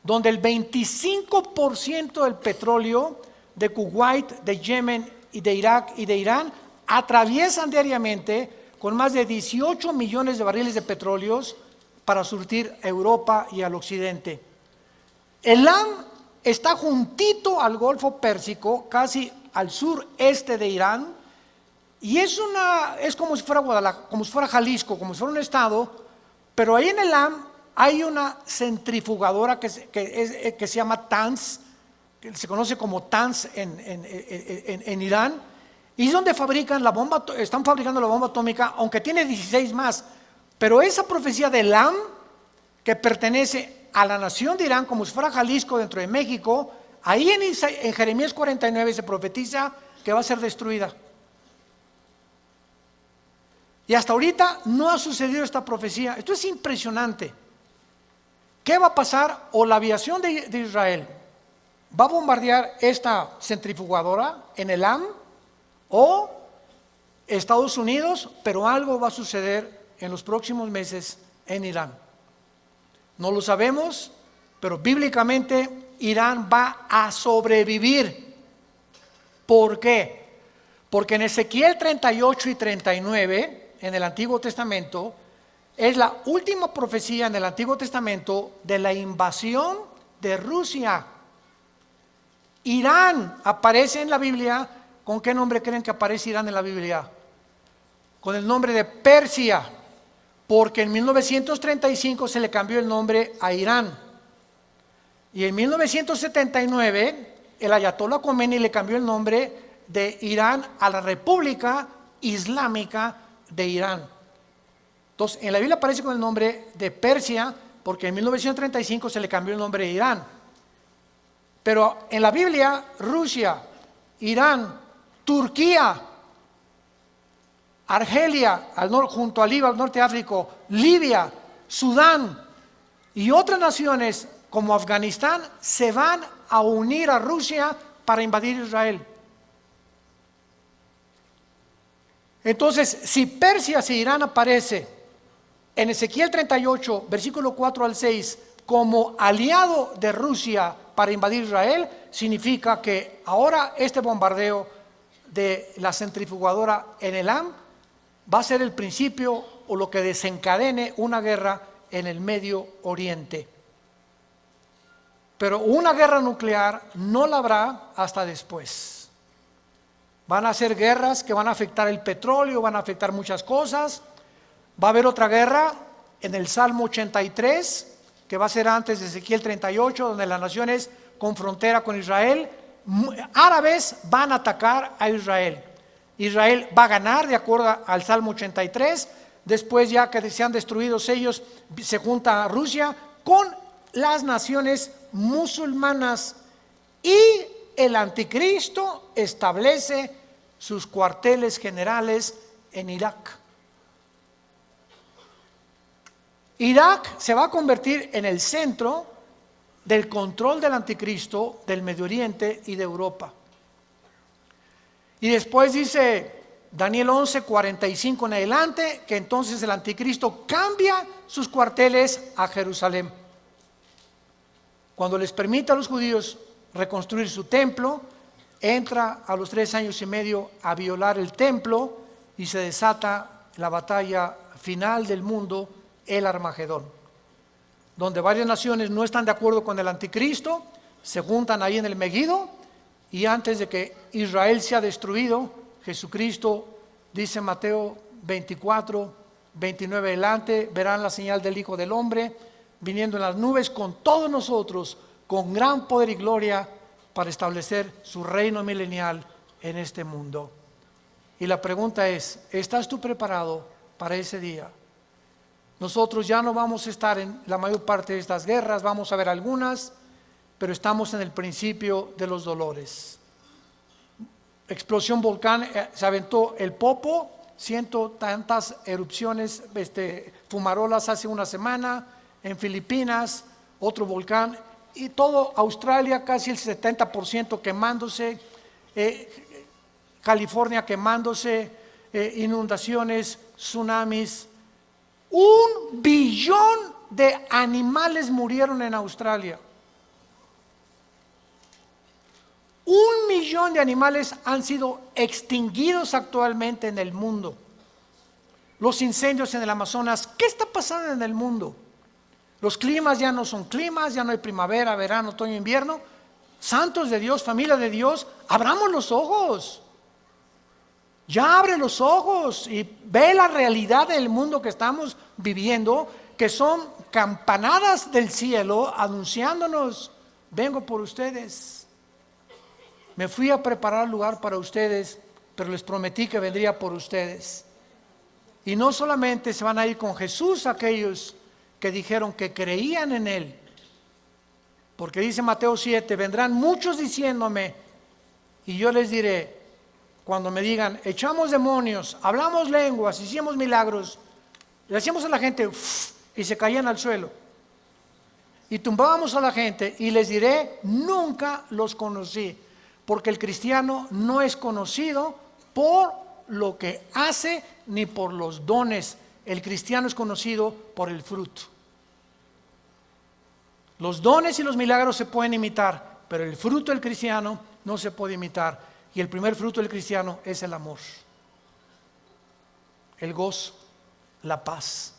donde el 25% del petróleo de Kuwait, de Yemen y de Irak y de Irán atraviesan diariamente con más de 18 millones de barriles de petróleos para surtir a Europa y al occidente. Elam está juntito al Golfo Pérsico, casi al sureste de Irán, y es como si fuera Guadalajara, como si fuera Jalisco, como si fuera un estado, pero ahí en Elam hay una centrifugadora que se llama TANZ, que se conoce como TANZ en Irán, y es donde están fabricando la bomba atómica, aunque tiene 16 más. Pero esa profecía de Elam, que pertenece a la nación de Irán, como si fuera Jalisco dentro de México, ahí en Jeremías 49 se profetiza que va a ser destruida. Y hasta ahorita no ha sucedido esta profecía. Esto es impresionante. ¿Qué va a pasar? O la aviación de Israel va a bombardear esta centrifugadora en Elam, o Estados Unidos, pero algo va a suceder en los próximos meses en Irán. No lo sabemos, pero bíblicamente Irán va a sobrevivir. ¿Por qué? Porque en Ezequiel 38 y 39, en el Antiguo Testamento, es la última profecía en el Antiguo Testamento de la invasión de Rusia. Irán aparece en la Biblia. ¿Con qué nombre creen que aparece Irán en la Biblia? Con el nombre de Persia, porque en 1935 se le cambió el nombre a Irán. Y en 1979 el Ayatollah Khomeini le cambió el nombre de Irán a la República Islámica de Irán. Entonces, en la Biblia aparece con el nombre de Persia, porque en 1935 se le cambió el nombre de Irán. Pero en la Biblia, Rusia, Irán, Turquía, Argelia, junto a Libia, al norte de África, Libia, Sudán y otras naciones como Afganistán se van a unir a Rusia para invadir Israel. Entonces, si Persia, si Irán aparece en Ezequiel 38, versículo 4 al 6, como aliado de Rusia para invadir Israel, significa que ahora este bombardeo de la centrifugadora en Elam va a ser el principio o lo que desencadene una guerra en el Medio Oriente. Pero una guerra nuclear no la habrá hasta después. Van a ser guerras que van a afectar el petróleo, van a afectar muchas cosas. Va a haber otra guerra en el Salmo 83, que va a ser antes de Ezequiel 38, donde las naciones con frontera con Israel, árabes van a atacar a Israel. Israel va a ganar de acuerdo al Salmo 83. Después, ya que se han destruido ellos, se junta a Rusia con las naciones musulmanas y el anticristo establece sus cuarteles generales en Irak. Irak se va a convertir en el centro del control del anticristo del Medio Oriente y de Europa. Y después dice Daniel 11:45 en adelante, que entonces el anticristo cambia sus cuarteles a Jerusalén. Cuando les permite a los judíos reconstruir su templo, entra a los 3 años y medio a violar el templo y se desata la batalla final del mundo, el Armagedón, donde varias naciones no están de acuerdo con el anticristo, se juntan ahí en el Megido, y antes de que Israel sea destruido, Jesucristo, dice Mateo 24:29 adelante, verán la señal del Hijo del Hombre viniendo en las nubes con todos nosotros, con gran poder y gloria, para establecer su reino milenial en este mundo. Y la pregunta es, ¿estás tú preparado para ese día? Nosotros ya no vamos a estar en la mayor parte de estas guerras, vamos a ver algunas, pero estamos en el principio de los dolores. Explosión volcán, se aventó el Popo, tantas erupciones, fumarolas hace una semana, en Filipinas, otro volcán, y todo Australia, casi el 70% quemándose, California quemándose, inundaciones, tsunamis. 1 billón de animales murieron en Australia. 1 millón de animales han sido extinguidos actualmente en el mundo. Los incendios en el Amazonas, ¿qué está pasando en el mundo? Los climas ya no son climas, ya no hay primavera, verano, otoño, invierno. Santos de Dios, familia de Dios, abramos los ojos. Ya abre los ojos y ve la realidad del mundo que estamos viviendo, que son campanadas del cielo anunciándonos, vengo por ustedes. Me fui a preparar lugar para ustedes, pero les prometí que vendría por ustedes. Y no solamente se van a ir con Jesús aquellos que dijeron que creían en Él, porque dice Mateo 7, vendrán muchos diciéndome, y yo les diré, cuando me digan, echamos demonios, hablamos lenguas, hicimos milagros, le hacíamos a la gente y se caían al suelo, y tumbábamos a la gente, y les diré, nunca los conocí, porque el cristiano no es conocido por lo que hace ni por los dones. El cristiano es conocido por el fruto. Los dones y los milagros se pueden imitar, pero el fruto del cristiano no se puede imitar. Y el primer fruto del cristiano es el amor, el gozo, la paz.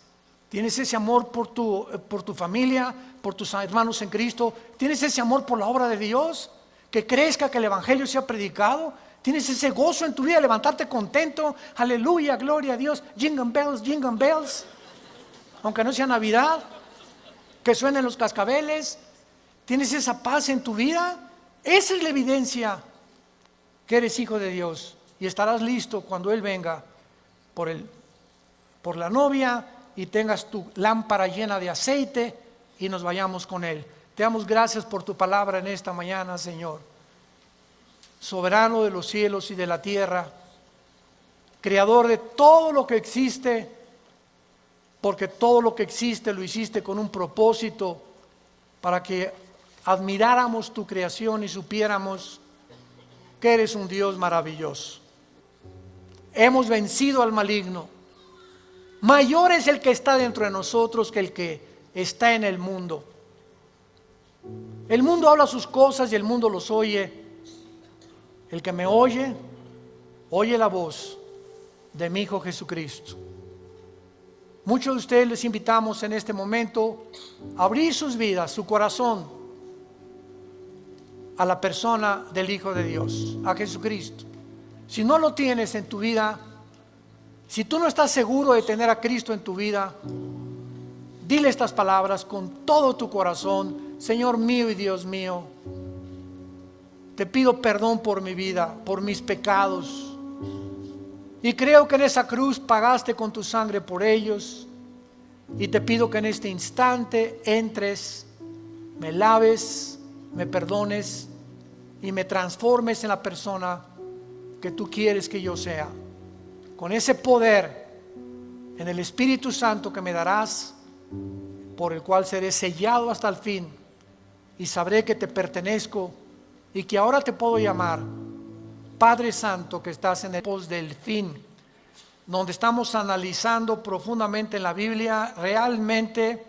¿Tienes ese amor por tu familia, por tus hermanos en Cristo? ¿Tienes ese amor por la obra de Dios? Que crezca, que el evangelio sea predicado. ¿Tienes ese gozo en tu vida, levantarte contento? Aleluya, gloria a Dios. Jingle bells. Aunque no sea Navidad, que suenen los cascabeles. ¿Tienes esa paz en tu vida? Esa es la evidencia que eres hijo de Dios. Y estarás listo cuando Él venga por la novia y tengas tu lámpara llena de aceite y nos vayamos con Él. Te damos gracias por tu palabra en esta mañana, Señor. Soberano de los cielos y de la tierra, creador de todo lo que existe, porque todo lo que existe lo hiciste con un propósito, para que admiráramos tu creación y supiéramos que eres un Dios maravilloso. Hemos vencido al maligno. Mayor es el que está dentro de nosotros que el que está en el mundo. El mundo habla sus cosas y el mundo los oye. El que me oye, oye la voz de mi Hijo Jesucristo. Muchos de ustedes les invitamos en este momento a abrir sus vidas, su corazón, a la persona del Hijo de Dios, a Jesucristo. Si no lo tienes en tu vida, si tú no estás seguro de tener a Cristo en tu vida, dile estas palabras con todo tu corazón: Señor mío y Dios mío, te pido perdón por mi vida, por mis pecados. Y creo que en esa cruz pagaste con tu sangre por ellos. Y te pido que en este instante entres, me laves, me perdones y me transformes en la persona que tú quieres que yo sea. Con ese poder en el Espíritu Santo que me darás, por el cual seré sellado hasta el fin y sabré que te pertenezco y que ahora te puedo llamar Padre Santo, que estás en el pos del fin, donde estamos analizando profundamente en la Biblia realmente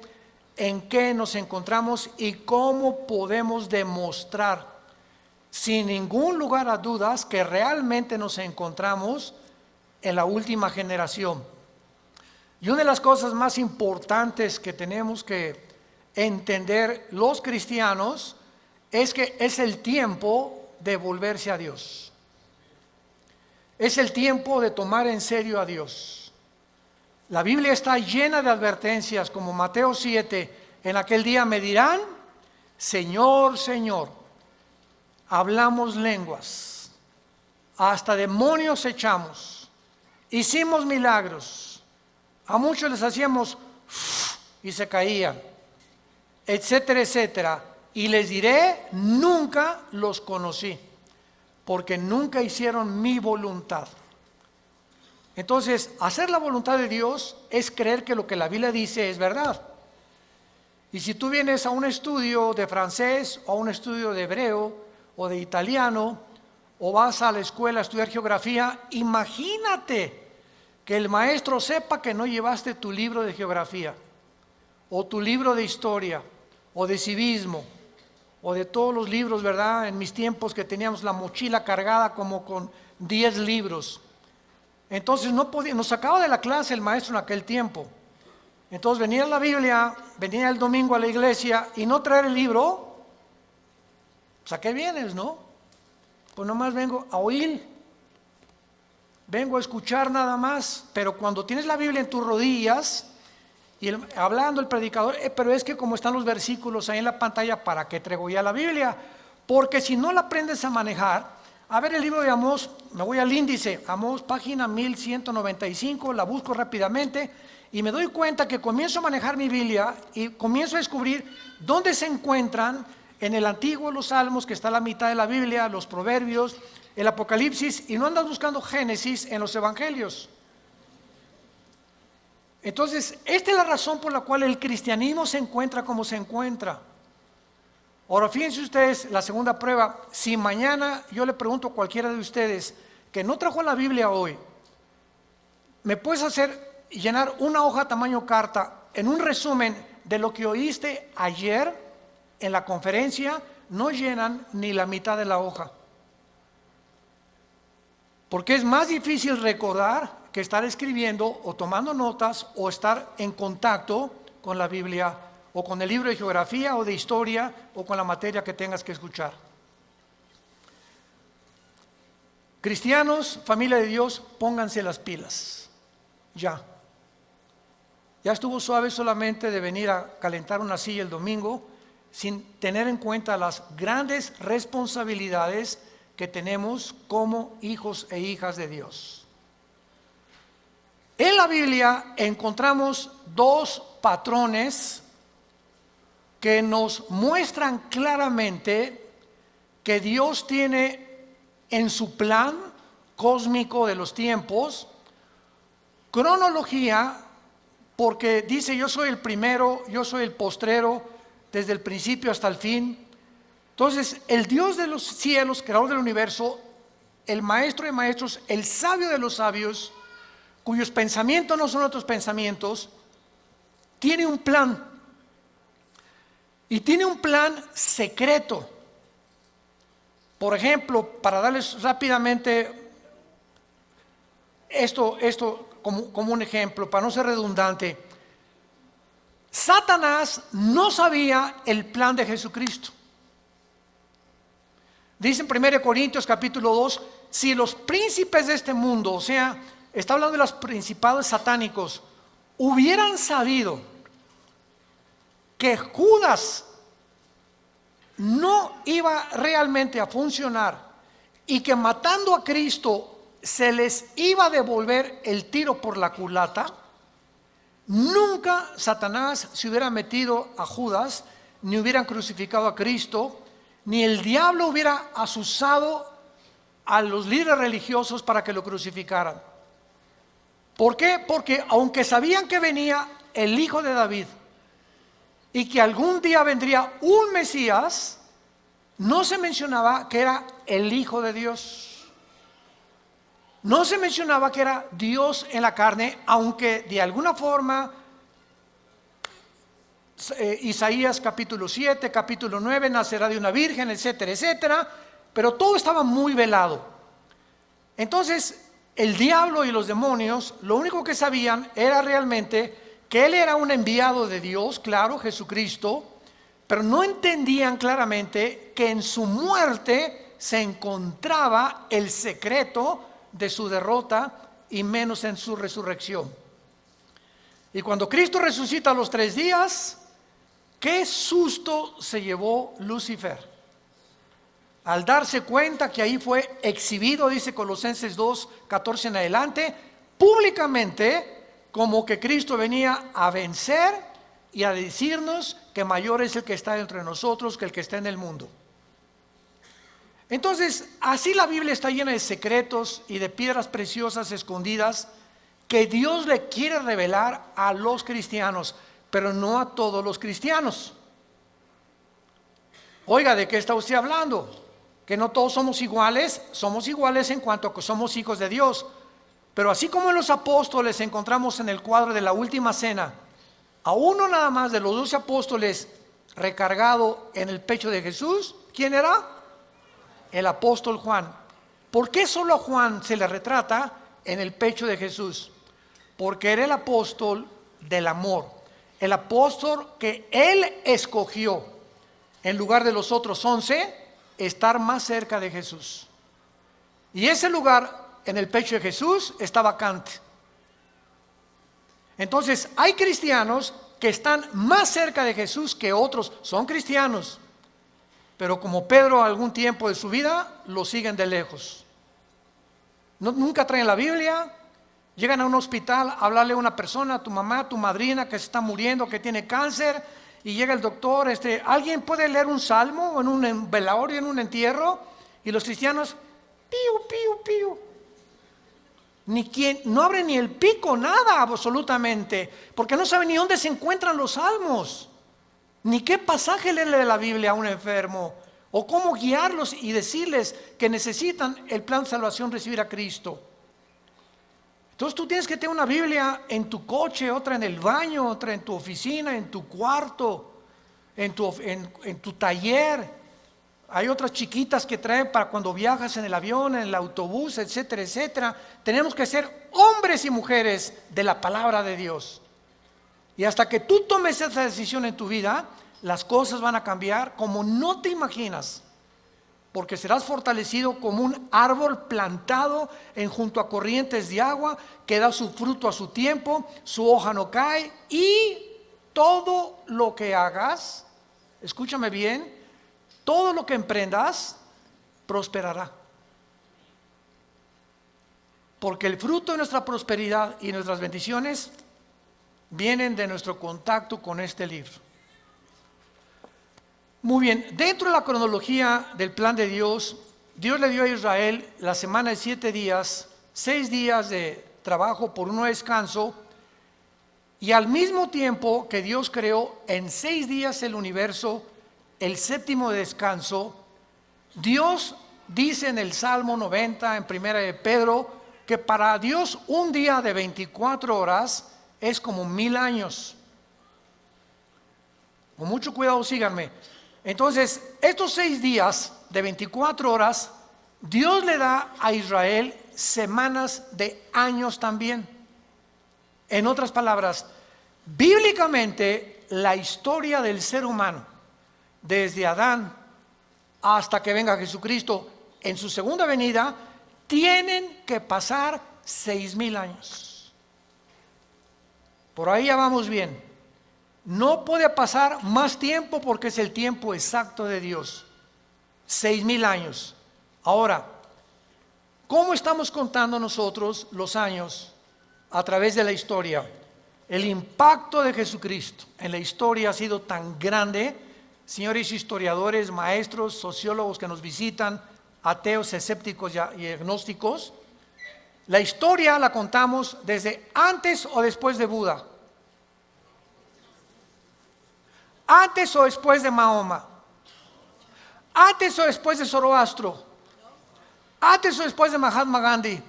en qué nos encontramos y cómo podemos demostrar sin ningún lugar a dudas que realmente nos encontramos en la última generación. Y una de las cosas más importantes que tenemos que entender los cristianos es que es el tiempo de volverse a Dios. Es el tiempo de tomar en serio a Dios. La Biblia está llena de advertencias, como Mateo 7, en aquel día me dirán, Señor, Señor, hablamos lenguas, hasta demonios echamos, hicimos milagros, a muchos les hacíamos y se caían, etcétera, etcétera. Y les diré, nunca los conocí, porque nunca hicieron mi voluntad. Entonces, hacer la voluntad de Dios es creer que lo que la Biblia dice es verdad. Y si tú vienes a un estudio de francés o a un estudio de hebreo o de italiano, o vas a la escuela a estudiar geografía, imagínate que el maestro sepa que no llevaste tu libro de geografía, o tu libro de historia, o de civismo, o de todos los libros, ¿verdad? En mis tiempos que teníamos la mochila cargada como con 10 libros. Entonces no podía, nos sacaba de la clase el maestro en aquel tiempo. Entonces venía la Biblia, venía el domingo a la iglesia y no traer el libro. Pues ¿a qué vienes, no? Pues nomás vengo a oír, vengo a escuchar nada más. Pero cuando tienes la Biblia en tus rodillas y hablando el predicador, pero es que como están los versículos ahí en la pantalla, ¿para qué traigo ya la Biblia? Porque si no la aprendes a manejar, a ver el libro de Amós, me voy al índice, Amós página 1195, la busco rápidamente y me doy cuenta que comienzo a manejar mi Biblia y comienzo a descubrir dónde se encuentran en el Antiguo los Salmos, que está a la mitad de la Biblia, los Proverbios, el Apocalipsis, y no andas buscando Génesis en los Evangelios. Entonces, esta es la razón por la cual el cristianismo se encuentra como se encuentra. Ahora, fíjense ustedes, la segunda prueba, si mañana yo le pregunto a cualquiera de ustedes que no trajo la Biblia hoy, ¿me puedes hacer llenar una hoja tamaño carta en un resumen de lo que oíste ayer en la conferencia? No llenan ni la mitad de la hoja. Porque es más difícil recordar que estar escribiendo o tomando notas o estar en contacto con la Biblia o con el libro de geografía o de historia o con la materia que tengas que escuchar. Cristianos, familia de Dios, pónganse las pilas. Ya. Ya estuvo suave solamente de venir a calentar una silla el domingo sin tener en cuenta las grandes responsabilidades que tenemos como hijos e hijas de Dios. En la Biblia encontramos dos patrones que nos muestran claramente que Dios tiene en su plan cósmico de los tiempos cronología, porque dice yo soy el primero, yo soy el postrero, desde el principio hasta el fin. Entonces, el Dios de los cielos, creador del universo, el maestro de maestros, el sabio de los sabios, cuyos pensamientos no son otros pensamientos, tiene un plan. Y tiene un plan secreto. Por ejemplo, para darles rápidamente esto como un ejemplo, para no ser redundante, Satanás no sabía el plan de Jesucristo. Dice en 1 Corintios capítulo 2, si los príncipes de este mundo, o sea, está hablando de los principados satánicos, hubieran sabido que Judas no iba realmente a funcionar y que matando a Cristo se les iba a devolver el tiro por la culata, nunca Satanás se hubiera metido a Judas, ni hubieran crucificado a Cristo, ni el diablo hubiera asusado a los líderes religiosos para que lo crucificaran. ¿Por qué? Porque aunque sabían que venía el hijo de David y que algún día vendría un Mesías, no se mencionaba que era el Hijo de Dios. No se mencionaba que era Dios en la carne, aunque de alguna forma Isaías capítulo 7, capítulo 9, nacerá de una virgen, etcétera, etcétera, pero todo estaba muy velado. Entonces, el diablo y los demonios, lo único que sabían era realmente que él era un enviado de Dios, claro, Jesucristo, pero no entendían claramente que en su muerte se encontraba el secreto de su derrota y menos en su resurrección. Y cuando Cristo resucita a los 3 días, qué susto se llevó Lucifer al darse cuenta que ahí fue exhibido, dice Colosenses 2, 14 en adelante, públicamente, como que Cristo venía a vencer y a decirnos que mayor es el que está entre nosotros que el que está en el mundo. Entonces, así la Biblia está llena de secretos y de piedras preciosas escondidas que Dios le quiere revelar a los cristianos, pero no a todos los cristianos. Oiga, ¿de qué está usted hablando? Que no todos somos iguales en cuanto a que somos hijos de Dios. Pero así como en los apóstoles encontramos en el cuadro de la última cena a uno nada más de los 12 apóstoles recargado en el pecho de Jesús, ¿quién era? El apóstol Juan. ¿Por qué solo a Juan se le retrata en el pecho de Jesús? Porque era el apóstol del amor, el apóstol que él escogió en lugar de los otros 11 estar más cerca de Jesús. Y ese lugar en el pecho de Jesús está vacante. Entonces hay cristianos que están más cerca de Jesús que otros. Son cristianos, pero como Pedro algún tiempo de su vida lo siguen de lejos. Nunca traen la Biblia. Llegan a un hospital a hablarle a una persona, a tu mamá, a tu madrina que se está muriendo, que tiene cáncer, y llega el doctor, ¿alguien puede leer un salmo en un velorio, en un entierro? Y los cristianos, pío, pío, pío. No abren ni el pico, nada absolutamente, porque no saben ni dónde se encuentran los salmos, ni qué pasaje leerle de la Biblia a un enfermo, o cómo guiarlos y decirles que necesitan el plan de salvación, recibir a Cristo. Entonces tú tienes que tener una Biblia en tu coche, otra en el baño, otra en tu oficina, en tu cuarto, en tu taller. Hay otras chiquitas que traen para cuando viajas en el avión, en el autobús, etcétera, etcétera. Tenemos que ser hombres y mujeres de la palabra de Dios. Y hasta que tú tomes esa decisión en tu vida, las cosas van a cambiar como no te imaginas. Porque serás fortalecido como un árbol plantado junto a corrientes de agua, que da su fruto a su tiempo, su hoja no cae, y todo lo que hagas, escúchame bien, todo lo que emprendas, prosperará. Porque el fruto de nuestra prosperidad y nuestras bendiciones vienen de nuestro contacto con este libro. Muy bien, dentro de la cronología del plan de Dios, Dios le dio a Israel la semana de 7 días, 6 días de trabajo por uno de descanso, y al mismo tiempo que Dios creó en 6 días el universo, el séptimo de descanso, Dios dice en el Salmo 90, en primera de Pedro, que para Dios un día de 24 horas es como 1000 años. Con mucho cuidado, síganme. Entonces, estos 6 días de 24 horas, Dios le da a Israel semanas de años también. En otras palabras, bíblicamente, la historia del ser humano, desde Adán hasta que venga Jesucristo en su segunda venida, tienen que pasar 6000 años. Por ahí ya vamos bien. No puede pasar más tiempo porque es el tiempo exacto de Dios. 6000 años. Ahora, ¿cómo estamos contando nosotros los años a través de la historia? El impacto de Jesucristo en la historia ha sido tan grande. señores historiadores, maestros, sociólogos que nos visitan, ateos, escépticos y agnósticos, la historia la contamos desde antes o después de Buda, antes o después de Mahoma, antes o después de Zoroastro, antes o después de Mahatma Gandhi,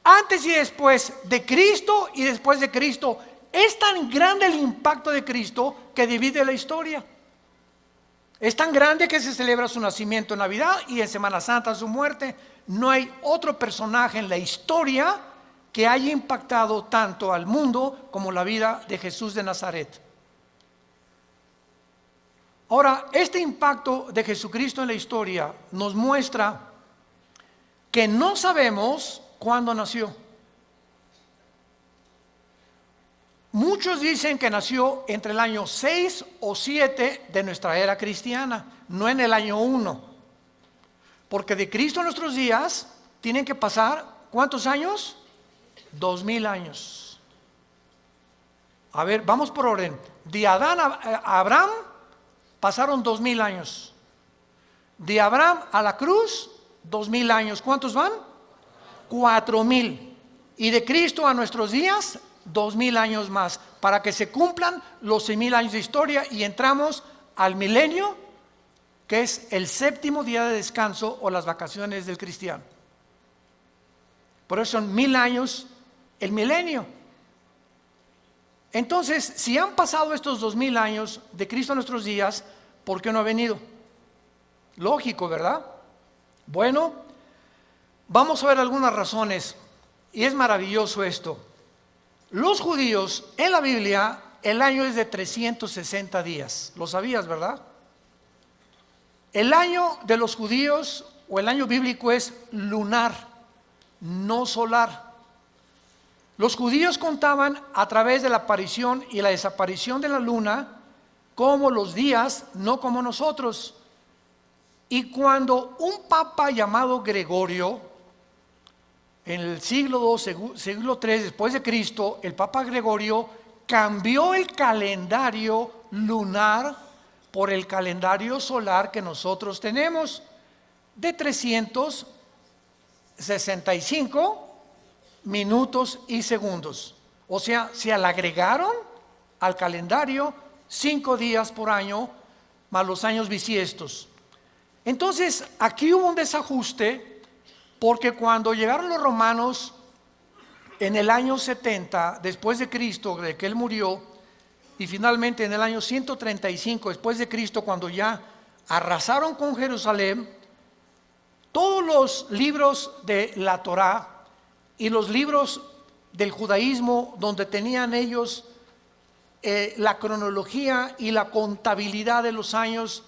antes y después de Cristo y después de Cristo. Es tan grande el impacto de Cristo que divide la historia. Es tan grande que se celebra su nacimiento en Navidad y en Semana Santa su muerte. No hay otro personaje en la historia que haya impactado tanto al mundo como la vida de Jesús de Nazaret. Ahora, este impacto de Jesucristo en la historia nos muestra que no sabemos cuándo nació. Muchos dicen que nació entre el año 6 o 7 de nuestra era cristiana, no en el año 1. Porque de Cristo a nuestros días tienen que pasar, ¿cuántos años? 2000 años. A ver, vamos por orden. De Adán a Abraham pasaron 2000 años. De Abraham a la cruz, 2000 años. ¿Cuántos van? 4000. Y de Cristo a nuestros días, 2000 años más, para que se cumplan los 6000 años de historia y entramos al milenio, que es el 7º día de descanso o las vacaciones del cristiano. Por eso son 1000 años el milenio. Entonces, si han pasado estos 2000 años de Cristo a nuestros días, ¿por qué no ha venido? Lógico, ¿verdad? Bueno, vamos a ver algunas razones, y es maravilloso esto. Los judíos, en la Biblia, el año es de 360 días. ¿Lo sabías, verdad? El año de los judíos, o el año bíblico, es lunar, no solar. Los judíos contaban a través de la aparición y la desaparición de la luna como los días, no como nosotros. Y cuando un papa llamado Gregorio, en el siglo II, siglo III después de Cristo, el Papa Gregorio cambió el calendario lunar por el calendario solar que nosotros tenemos, de 365 minutos y segundos. O sea, se le agregaron al calendario 5 días por año, más los años bisiestos. Entonces, aquí hubo un desajuste, porque cuando llegaron los romanos en el año 70 después de Cristo, de que él murió, y finalmente en el año 135 después de Cristo, cuando ya arrasaron con Jerusalén, todos los libros de la Torá y los libros del judaísmo, donde tenían ellos la cronología y la contabilidad de los años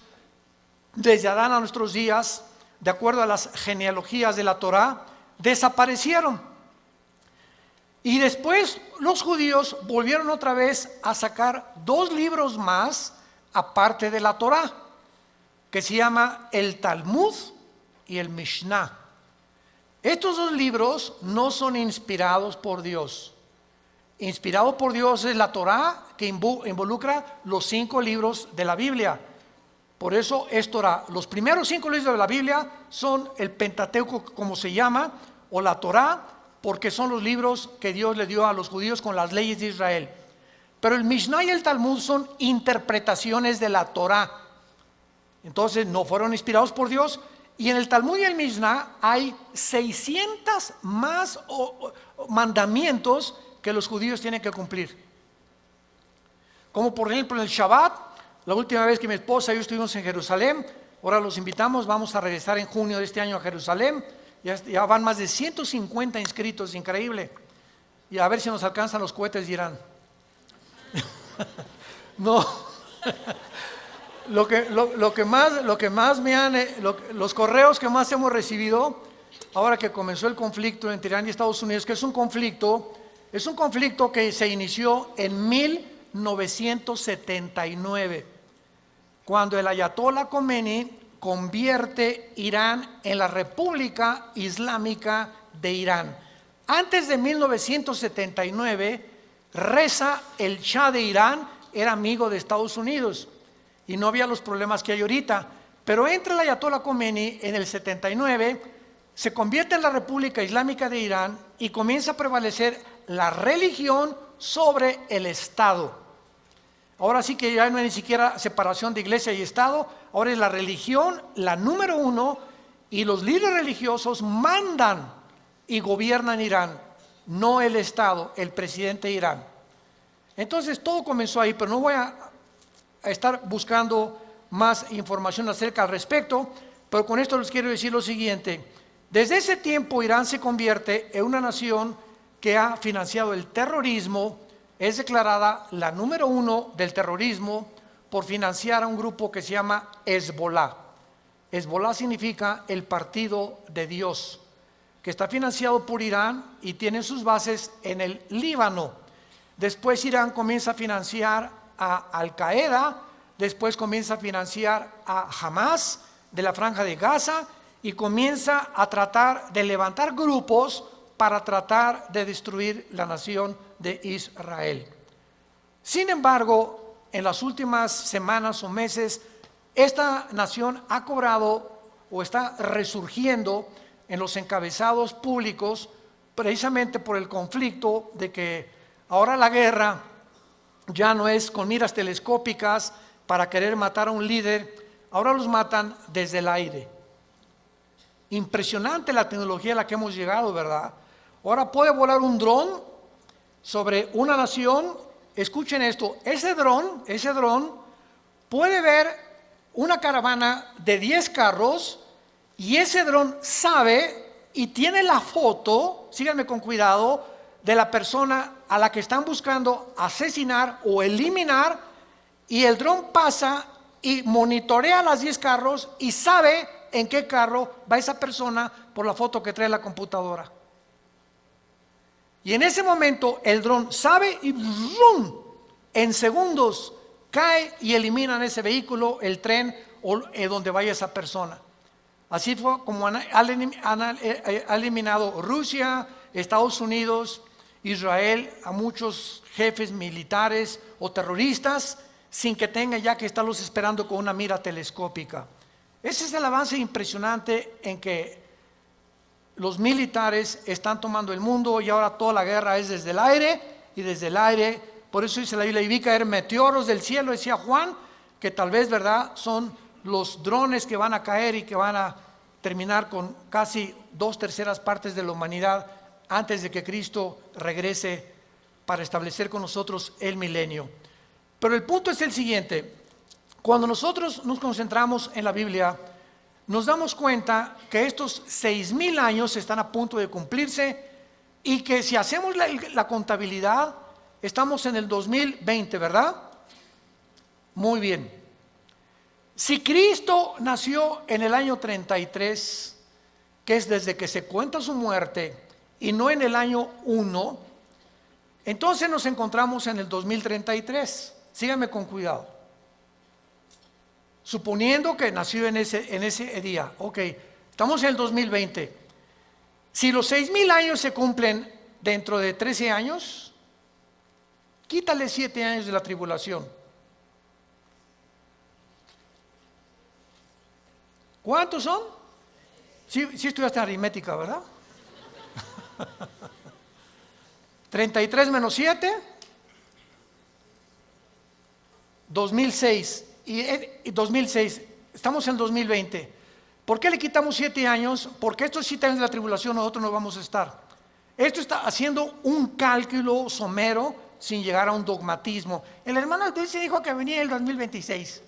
desde Adán a nuestros días, de acuerdo a las genealogías de la Torá, desaparecieron. Y después los judíos volvieron otra vez a sacar 2 libros más aparte de la Torá, que se llama el Talmud y el Mishnah. Estos 2 libros no son inspirados por Dios. Inspirado por Dios es la Torá, que involucra los 5 libros de la Biblia. Por eso es Torá. Los primeros 5 libros de la Biblia son el Pentateuco, como se llama, o la Torá, porque son los libros que Dios le dio a los judíos con las leyes de Israel. Pero el Mishnah y el Talmud son interpretaciones de la Torá. Entonces no fueron inspirados por Dios. Y en el Talmud y el Mishnah hay 600 más mandamientos que los judíos tienen que cumplir. Como por ejemplo en el Shabbat. La última vez que mi esposa y yo estuvimos en Jerusalén, ahora los invitamos, vamos a regresar en junio de este año a Jerusalén. Ya van más de 150 inscritos, increíble. Y a ver si nos alcanzan los cohetes de Irán. No. Lo que más me han, los correos que más hemos recibido, ahora que comenzó el conflicto entre Irán y Estados Unidos, que es un conflicto que se inició en 1979. Cuando el Ayatollah Khomeini convierte Irán en la República Islámica de Irán. Antes de 1979, Reza, el Shah de Irán, era amigo de Estados Unidos. y no había los problemas que hay ahorita. Pero entra el Ayatollah Khomeini en el 79, se convierte en la República Islámica de Irán y comienza a prevalecer la religión sobre el Estado. Ahora sí que ya no hay ni siquiera separación de iglesia y Estado, ahora es la religión la número uno y los líderes religiosos mandan y gobiernan Irán, no el Estado, el presidente de Irán. Entonces todo comenzó ahí, pero no voy a estar buscando más información acerca al respecto, pero con esto les quiero decir lo siguiente. Desde ese tiempo Irán se convierte en una nación que ha financiado el terrorismo, es declarada la número uno del terrorismo por financiar a un grupo que se llama Hezbollah. Hezbollah significa el partido de Dios, que está financiado por Irán y tiene sus bases en el Líbano. Después Irán comienza a financiar a Al-Qaeda, después comienza a financiar a Hamas de la Franja de Gaza y comienza a tratar de levantar grupos para tratar de destruir la nación de Israel. Sin embargo, en las últimas semanas o meses, esta nación ha cobrado o está resurgiendo en los encabezados públicos precisamente por el conflicto de que ahora la guerra ya no es con miras telescópicas para querer matar a un líder, ahora los matan desde el aire. Impresionante la tecnología a la que hemos llegado, ¿verdad? Ahora puede volar un dron sobre una nación. Escuchen esto, ese dron puede ver una caravana de 10 carros y ese dron sabe y tiene la foto, síganme con cuidado, de la persona a la que están buscando asesinar o eliminar, y el dron pasa y monitorea las 10 carros y sabe en qué carro va esa persona por la foto que trae la computadora. Y en ese momento el dron sabe y ¡rum!, en segundos cae y eliminan ese vehículo, el tren o donde vaya esa persona. Así fue como ha eliminado Rusia, Estados Unidos, Israel a muchos jefes militares o terroristas sin que tengan ya que estarlos esperando con una mira telescópica. Ese es el avance impresionante en que los militares están tomando el mundo y ahora toda la guerra es desde el aire y desde el aire. Por eso dice la Biblia, y vi caer meteoros del cielo, decía Juan, que tal vez, ¿verdad?, son los drones que van a caer y que van a terminar con casi 2/3 partes de la humanidad antes de que Cristo regrese para establecer con nosotros el milenio. Pero el punto es el siguiente: cuando nosotros nos concentramos en la Biblia, nos damos cuenta que estos 6,000 años están a punto de cumplirse y que si hacemos la contabilidad, estamos en el 2020, ¿verdad? Muy bien. Si Cristo nació en el año 33, que es desde que se cuenta su muerte, y no en el año 1, entonces nos encontramos en el 2033. Síganme con cuidado. Suponiendo que nació en ese día, ok, estamos en el 2020. Si los 6,000 años se cumplen dentro de 13 años, quítale 7 años de la tribulación. ¿Cuántos son? Sí estudiaste aritmética, ¿verdad? 33 menos 7, 2006. Y 2006, estamos en 2020. ¿Por qué le quitamos 7 años? Porque estos 7 años de la tribulación nosotros no vamos a estar. Esto está haciendo un cálculo somero sin llegar a un dogmatismo. El hermano Dulce dijo que venía el 2026.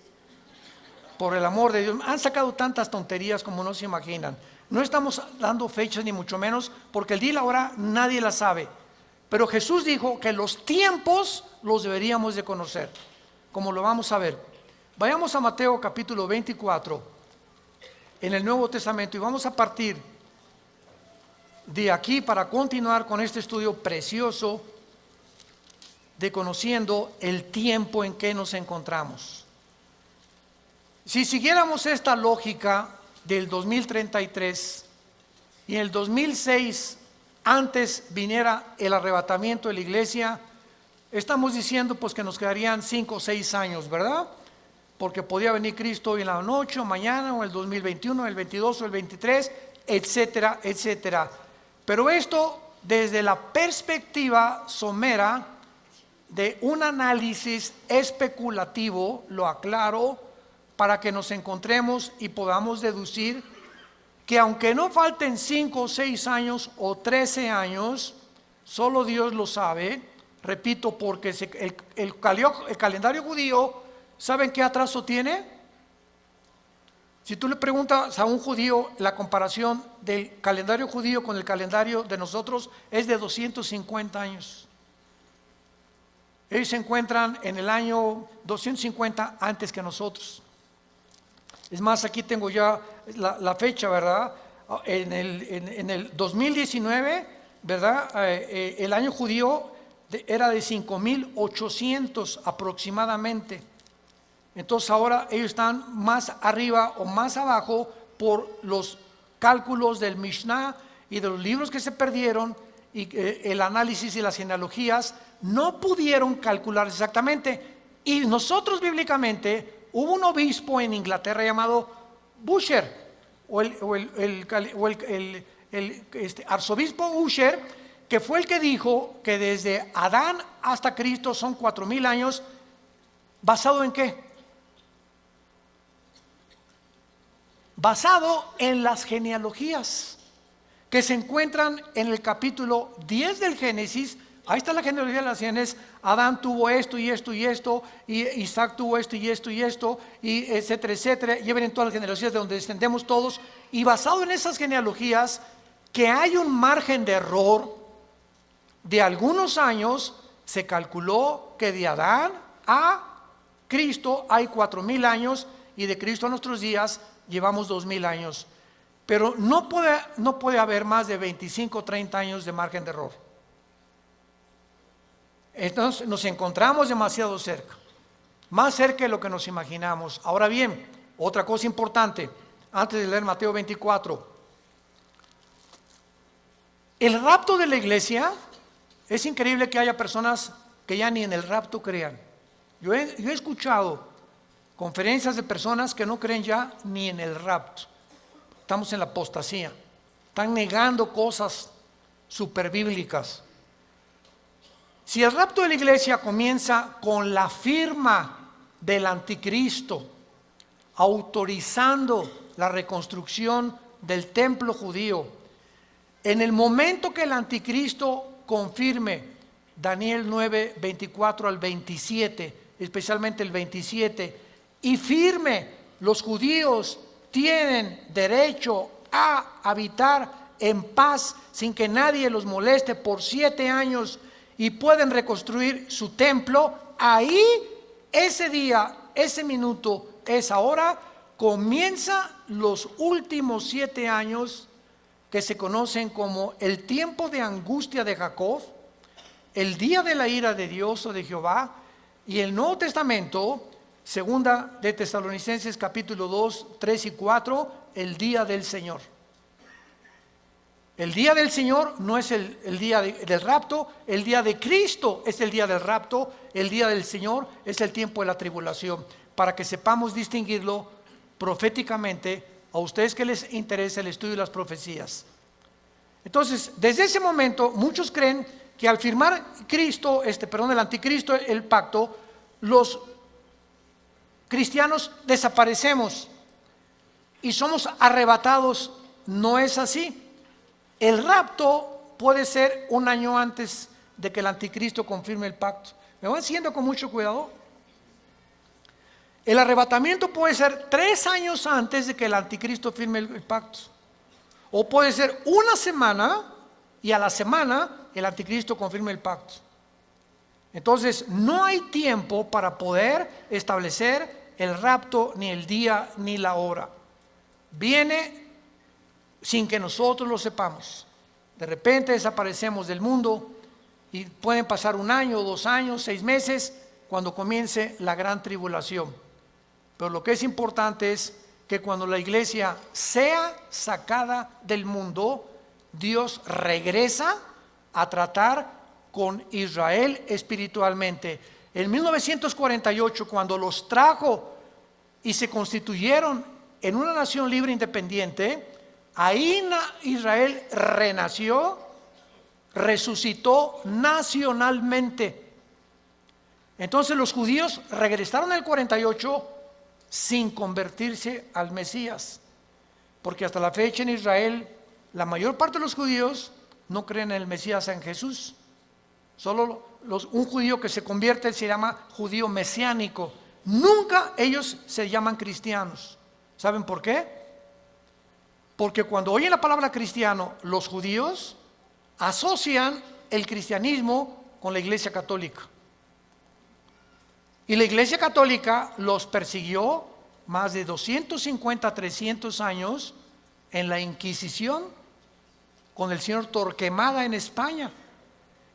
Por el amor de Dios, han sacado tantas tonterías como no se imaginan. No estamos dando fechas ni mucho menos, porque el día y la hora nadie la sabe. Pero Jesús dijo que los tiempos los deberíamos de conocer, como lo vamos a ver. Vayamos a Mateo capítulo 24 en el Nuevo Testamento y vamos a partir de aquí para continuar con este estudio precioso de conociendo el tiempo en que nos encontramos. Si siguiéramos esta lógica del 2033 y en el 2006 antes viniera el arrebatamiento de la iglesia, estamos diciendo pues que nos quedarían 5 o 6 años, ¿verdad? porque podía venir Cristo hoy en la noche o mañana o el 2021, el 22 o el 23, etcétera, etcétera. Pero esto desde la perspectiva somera de un análisis especulativo, lo aclaro, para que nos encontremos y podamos deducir que aunque no falten 5 o 6 años o 13 años, solo Dios lo sabe, repito, porque el calendario judío, ¿saben qué atraso tiene? Si tú le preguntas a un judío, la comparación del calendario judío con el calendario de nosotros es de 250 años. Ellos se encuentran en el año 250 antes que nosotros. Es más, aquí tengo ya la fecha, ¿verdad? En el 2019, ¿verdad? El año judío era de 5.800 aproximadamente. Entonces ahora ellos están más arriba o más abajo por los cálculos del Mishnah y de los libros que se perdieron, y el análisis y las genealogías no pudieron calcular exactamente. Y nosotros bíblicamente, hubo un obispo en Inglaterra llamado Busher, arzobispo Busher, que fue el que dijo que desde Adán hasta Cristo son 4,000 años. ¿Basado en qué? Basado en las genealogías que se encuentran en el capítulo 10 del Génesis. Ahí está la genealogía de las Génesis. Adán tuvo esto y esto y esto, y Isaac tuvo esto y esto y esto, y etcétera, etcétera. Y vienen todas las genealogías de donde descendemos todos. Y basado en esas genealogías, que hay un margen de error de algunos años, se calculó que de Adán a Cristo hay 4,000 años, y de Cristo a nuestros días llevamos 2,000 años. Pero no puede haber más de 25 o 30 años de margen de error. Entonces nos encontramos demasiado cerca, más cerca de lo que nos imaginamos. Ahora bien, otra cosa importante, antes de leer Mateo 24, el rapto de la iglesia, es increíble que haya personas que ya ni en el rapto crean. Yo he escuchado conferencias de personas que no creen ya ni en el rapto. Estamos en la apostasía, están negando cosas superbíblicas. Si el rapto de la iglesia comienza con la firma del anticristo, autorizando la reconstrucción del templo judío, en el momento que el anticristo confirme Daniel 9, 24 al 27, especialmente el 27, y firme, los judíos tienen derecho a habitar en paz sin que nadie los moleste por 7 años, y pueden reconstruir su templo, ahí, ese día, ese minuto, esa hora, comienza los últimos 7 años que se conocen como el tiempo de angustia de Jacob, el día de la ira de Dios o de Jehová, y el Nuevo Testamento, segunda de Tesalonicenses capítulo 2, 3 y 4, el día del Señor. El día del Señor no es el día del rapto, el día de Cristo es el día del rapto, el día del Señor es el tiempo de la tribulación, para que sepamos distinguirlo proféticamente a ustedes que les interesa el estudio de las profecías. Entonces, desde ese momento, muchos creen que al firmar el anticristo, el pacto, los cristianos desaparecemos y somos arrebatados. No es así. El rapto puede ser 1 año antes de que el anticristo confirme el pacto. ¿Me van siguiendo con mucho cuidado? El arrebatamiento puede ser 3 años antes de que el anticristo firme el pacto. O puede ser 1 semana y a la semana el anticristo confirme el pacto. Entonces no hay tiempo para poder establecer el rapto, ni el día ni la hora. Viene sin que nosotros lo sepamos. De repente desaparecemos del mundo y pueden pasar 1 año, 2 años, 6 meses cuando comience la gran tribulación. Pero lo que es importante es que cuando la iglesia sea sacada del mundo, Dios regresa a tratar con Israel espiritualmente. En 1948, cuando los trajo y se constituyeron en una nación libre e independiente, ahí Israel renació, resucitó nacionalmente. Entonces los judíos regresaron en el 48 sin convertirse al Mesías, porque hasta la fecha en Israel la mayor parte de los judíos no creen en el Mesías, en Jesús. Solo un judío que se convierte se llama judío mesiánico. Nunca ellos se llaman cristianos. ¿Saben por qué? Porque cuando oyen la palabra cristiano, los judíos asocian el cristianismo con la Iglesia Católica. Y la Iglesia Católica los persiguió más de 250, 300 años en la Inquisición con el señor Torquemada en España.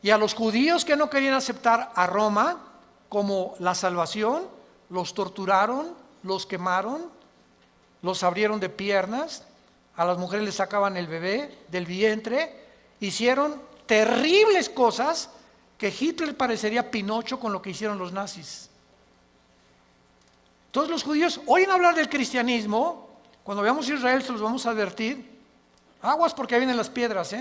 Y a los judíos que no querían aceptar a Roma como la salvación, los torturaron, los quemaron, los abrieron de piernas, a las mujeres les sacaban el bebé del vientre, hicieron terribles cosas que Hitler parecería Pinocho con lo que hicieron los nazis. Entonces los judíos oyen hablar del cristianismo. Cuando veamos a Israel se los vamos a advertir. Aguas porque ahí vienen las piedras,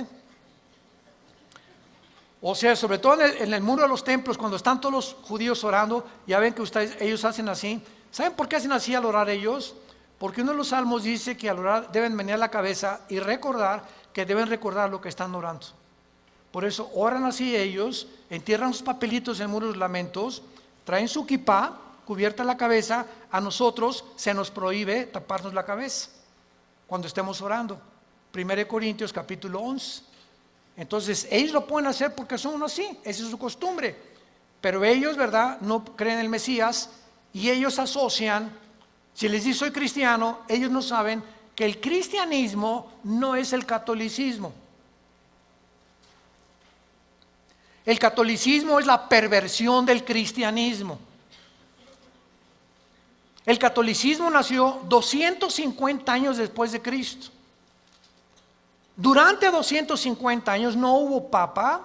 O sea, sobre todo en el muro de los templos, cuando están todos los judíos orando, ya ven que ellos hacen así. ¿Saben por qué hacen así al orar ellos? Porque uno de los salmos dice que al orar deben menear la cabeza y recordar que deben recordar lo que están orando. Por eso oran así ellos, entierran sus papelitos en el muro de los lamentos, traen su kipá, cubierta la cabeza. A nosotros se nos prohíbe taparnos la cabeza cuando estemos orando. 1 Corintios capítulo 11. Entonces ellos lo pueden hacer porque son así, esa es su costumbre. Pero ellos, ¿verdad?, no creen en el Mesías y ellos asocian. Si les dice soy cristiano, ellos no saben que el cristianismo no es el catolicismo. El catolicismo es la perversión del cristianismo. El catolicismo nació 250 años después de Cristo. Durante 250 años no hubo papa,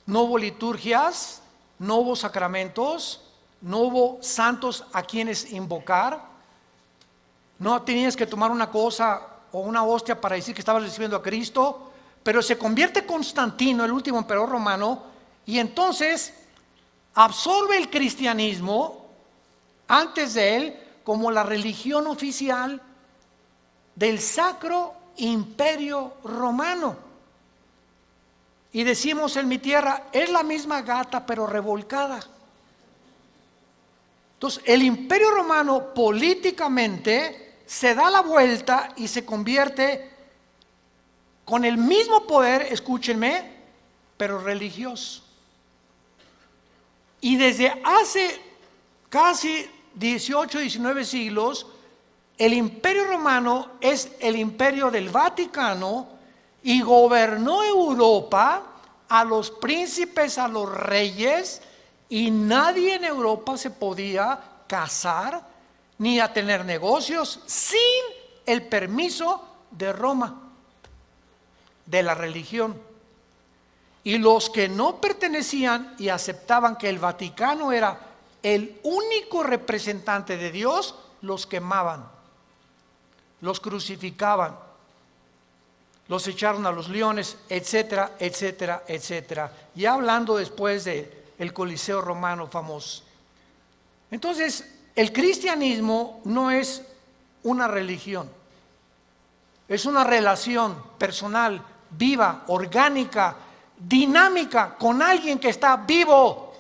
no hubo liturgias, no hubo sacramentos, no hubo santos a quienes invocar. No tenías que tomar una cosa o una hostia para decir que estabas recibiendo a Cristo. Pero se convierte Constantino, el último emperador romano, y entonces absorbe el cristianismo antes de él como la religión oficial del Sacro Imperio Romano. Y decimos en mi tierra, es la misma gata pero revolcada. Entonces el Imperio Romano políticamente se da la vuelta y se convierte con el mismo poder, escúchenme, pero religioso. Y desde hace casi 18, 19 siglos, el Imperio Romano es el imperio del Vaticano y gobernó Europa, a los príncipes, a los reyes, y nadie en Europa se podía casar ni a tener negocios sin el permiso de Roma, de la religión. Y los que no pertenecían y aceptaban que el Vaticano era el único representante de Dios, los quemaban, los crucificaban, los echaron a los leones, etcétera, etcétera, etcétera. Ya hablando después del Coliseo romano famoso. Entonces, el cristianismo no es una religión, es una relación personal, viva, orgánica, dinámica, con alguien que está vivo.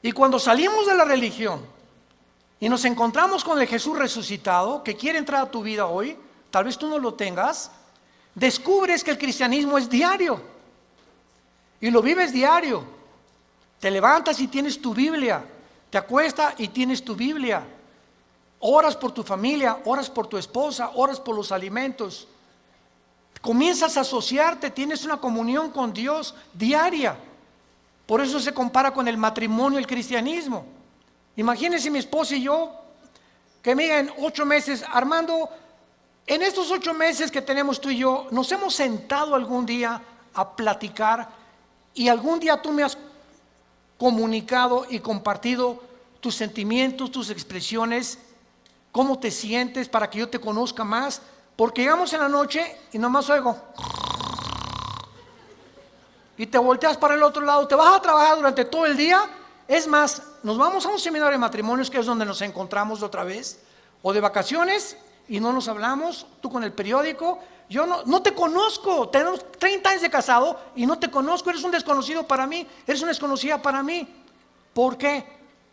Y cuando salimos de la religión y nos encontramos con el Jesús resucitado, que quiere entrar a tu vida hoy, tal vez tú no lo tengas, descubres que el cristianismo es diario. Y lo vives diario. Te levantas y tienes tu Biblia. Te acuestas y tienes tu Biblia. Oras por tu familia, oras por tu esposa, oras por los alimentos. Comienzas a asociarte, tienes una comunión con Dios diaria. Por eso se compara con el matrimonio el cristianismo. Imagínense mi esposa y yo, que me digan 8 meses, Armando, en estos 8 meses que tenemos tú y yo, nos hemos sentado algún día a platicar y algún día tú me has comunicado y compartido tus sentimientos, tus expresiones, cómo te sientes para que yo te conozca más? Porque llegamos en la noche y nomás oigo y te volteas para el otro lado, te vas a trabajar durante todo el día. Es más, nos vamos a un seminario de matrimonios, que es donde nos encontramos otra vez, o de vacaciones, y no nos hablamos, tú con el periódico. Yo no te conozco, tenemos 30 años de casado y no te conozco, eres un desconocido para mí, eres una desconocida para mí. ¿Por qué?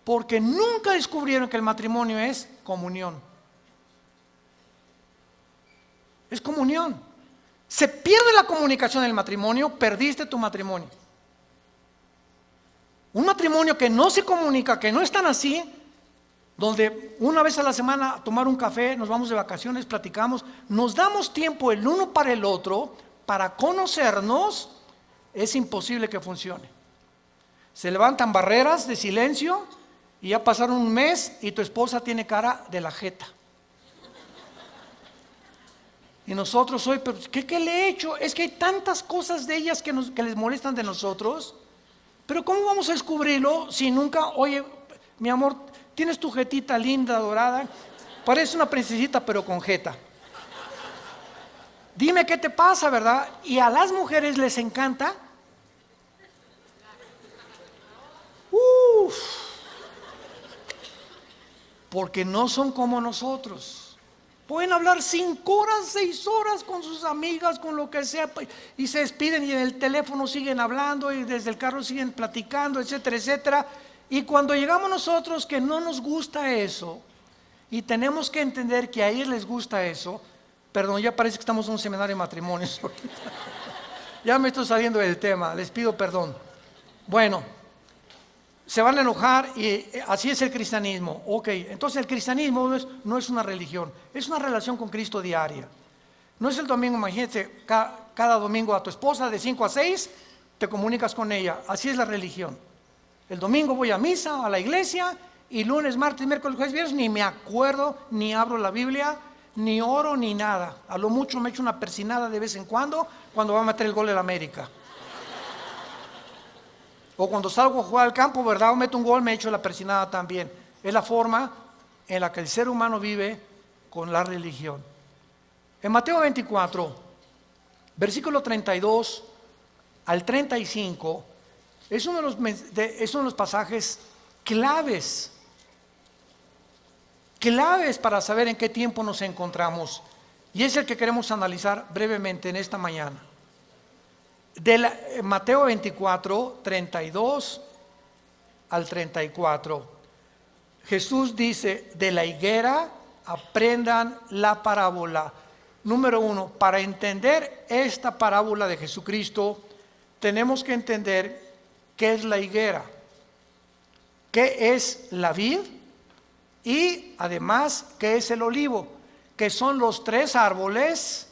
Porque nunca descubrieron que el matrimonio es comunión. Es comunión. Se pierde la comunicación en el matrimonio, perdiste tu matrimonio. Un matrimonio que no se comunica, que no es tan así, donde una vez a la semana a tomar un café, nos vamos de vacaciones, platicamos, nos damos tiempo el uno para el otro, para conocernos, es imposible que funcione. Se levantan barreras de silencio y ya pasaron un mes y tu esposa tiene cara de la jeta. Y nosotros hoy, pero ¿qué le he hecho? Es que hay tantas cosas de ellas que les molestan de nosotros. Pero ¿cómo vamos a descubrirlo si nunca, oye, mi amor, tienes tu jetita linda, dorada, parece una princesita pero con jeta? Dime qué te pasa, ¿verdad? Y a las mujeres les encanta. Porque no son como nosotros. Pueden hablar 5 horas, 6 horas con sus amigas, con lo que sea, y se despiden y en el teléfono siguen hablando y desde el carro siguen platicando, etcétera, etcétera. Y cuando llegamos nosotros que no nos gusta eso, y tenemos que entender que a ellos les gusta eso, perdón, ya parece que estamos en un seminario de matrimonios. Ya me estoy saliendo del tema, les pido perdón. Bueno, se van a enojar y así es el cristianismo. Ok, entonces el cristianismo no es una religión, es una relación con Cristo diaria. No es el domingo, imagínate, cada domingo a tu esposa de 5 a 6 te comunicas con ella. Así es la religión. El domingo voy a misa, a la iglesia, y lunes, martes, miércoles, jueves, viernes ni me acuerdo, ni abro la Biblia, ni oro, ni nada. A lo mucho me echo una persinada de vez en cuando va a meter el gol de la América. O cuando salgo a jugar al campo, ¿verdad? O meto un gol, me echo la persinada también. Es la forma en la que el ser humano vive con la religión. En Mateo 24, versículo 32 al 35, es uno de los pasajes claves para saber en qué tiempo nos encontramos. Y es el que queremos analizar brevemente en esta mañana. Mateo 24, 32 al 34. Jesús dice, de la higuera aprendan la parábola. Número 1, para entender esta parábola de Jesucristo, tenemos que entender qué es la higuera, qué es la vid y además qué es el olivo, que son los 3 árboles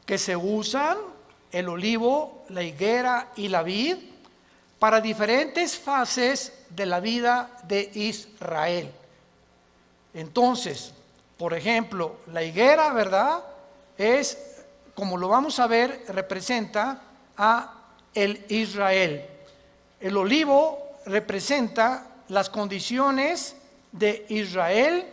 que se usan, el olivo, la higuera y la vid, para diferentes fases de la vida de Israel. Entonces, por ejemplo, la higuera, ¿verdad? Es, como lo vamos a ver, representa a el Israel. El olivo representa las condiciones de Israel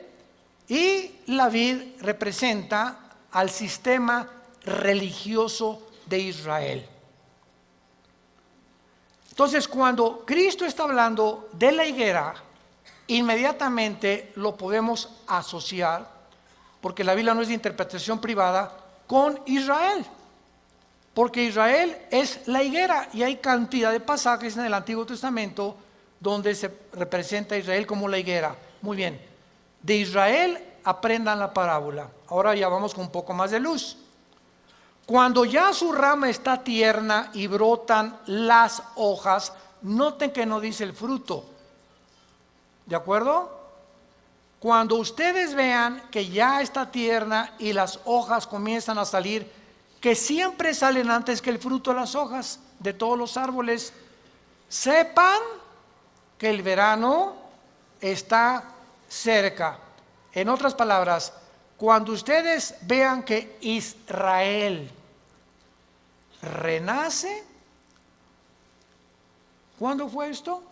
y la vid representa al sistema religioso de Israel. Entonces, cuando Cristo está hablando de la higuera, inmediatamente lo podemos asociar, porque la Biblia no es de interpretación privada, con Israel. Porque Israel es la higuera y hay cantidad de pasajes en el Antiguo Testamento donde se representa a Israel como la higuera. Muy bien, de Israel aprendan la parábola. Ahora ya vamos con un poco más de luz. Cuando ya su rama está tierna y brotan las hojas, noten que no dice el fruto. ¿De acuerdo? Cuando ustedes vean que ya está tierna y las hojas comienzan a salir, que siempre salen antes que el fruto de las hojas de todos los árboles, sepan que el verano está cerca. En otras palabras, cuando ustedes vean que Israel renace, ¿cuándo fue esto?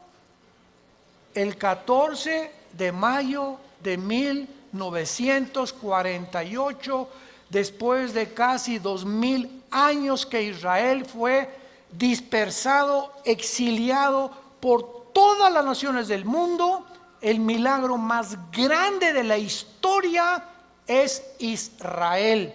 el 14 de mayo de 1948, después de casi 2000 años que Israel fue dispersado, exiliado por todas las naciones del mundo. El milagro más grande de la historia es Israel,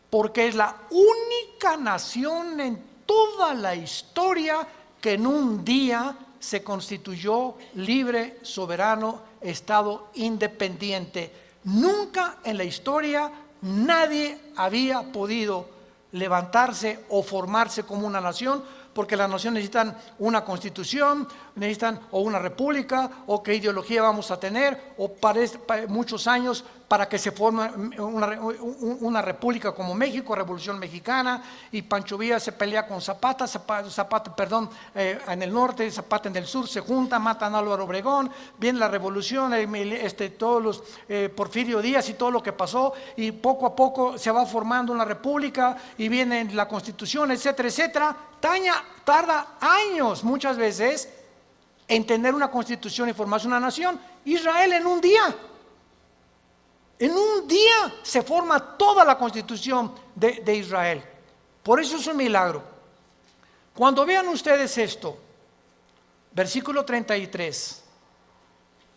porque es la única nación en toda la historia que en un día se constituyó libre, soberano, estado independiente. Nunca en la historia nadie había podido levantarse o formarse como una nación, porque las naciones necesitan una constitución, necesitan o una república, o qué ideología vamos a tener, o para muchos años para que se forme una república como México, Revolución Mexicana, y Pancho Villa se pelea con Zapata, en el norte, Zapata en el sur, se juntan, matan a Álvaro Obregón, viene la revolución, todos los Porfirio Díaz y todo lo que pasó, y poco a poco se va formando una república, y viene la constitución, etcétera, etcétera. Tarda años muchas veces en tener una constitución y formarse una nación. Israel en un día se forma toda la constitución de Israel. Por eso es un milagro. Cuando vean ustedes esto, versículo 33,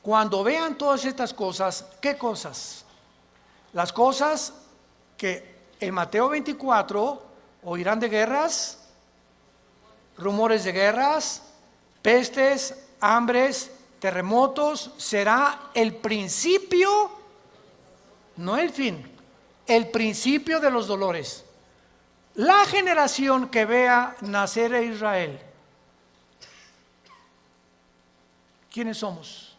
cuando vean todas estas cosas, ¿qué cosas? Las cosas que en Mateo 24 oirán de guerras, rumores de guerras, pestes, hambres, terremotos. Será el principio, no el fin, el principio de los dolores. La generación que vea nacer a Israel, ¿quiénes somos?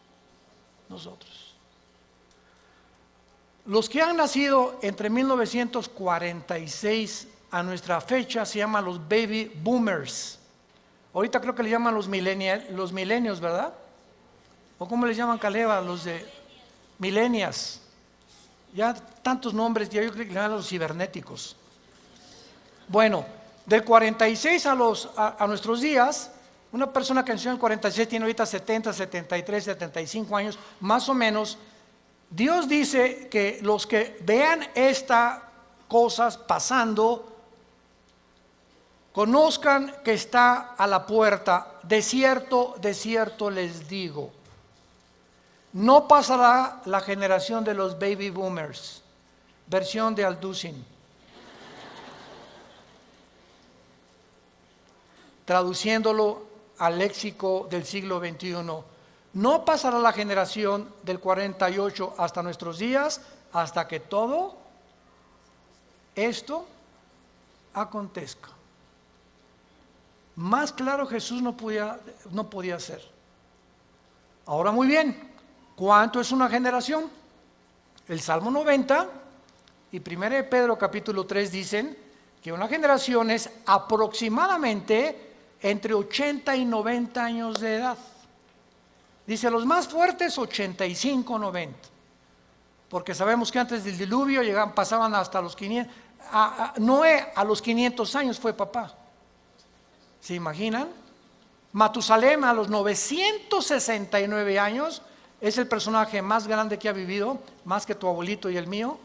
Nosotros. Los que han nacido entre 1946 a nuestra fecha se llaman los baby boomers. Ahorita creo que le llaman los millennials, ¿verdad? ¿O cómo les llaman, Caleva? Los de millennials. Ya tantos nombres, ya yo creo que le llaman los cibernéticos. Bueno, del 46 a nuestros días, una persona que nació en el 46 tiene ahorita 70, 73, 75 años, más o menos. Dios dice que los que vean estas cosas pasando, conozcan que está a la puerta. De cierto les digo, no pasará la generación de los baby boomers. Versión de Alducin. Traduciéndolo al léxico del siglo XXI, no pasará la generación del 48 hasta nuestros días, hasta que todo esto acontezca. Más claro Jesús no podía ser. Ahora muy bien, ¿cuánto es una generación? El Salmo 90 y 1 de Pedro capítulo 3 dicen que una generación es aproximadamente entre 80 y 90 años de edad. Dice los más fuertes 85, 90. Porque sabemos que antes del diluvio pasaban hasta los 500. Noé a los 500 años fue papá. ¿Se imaginan? Matusalem a los 969 años es el personaje más grande que ha vivido, más que tu abuelito y el mío.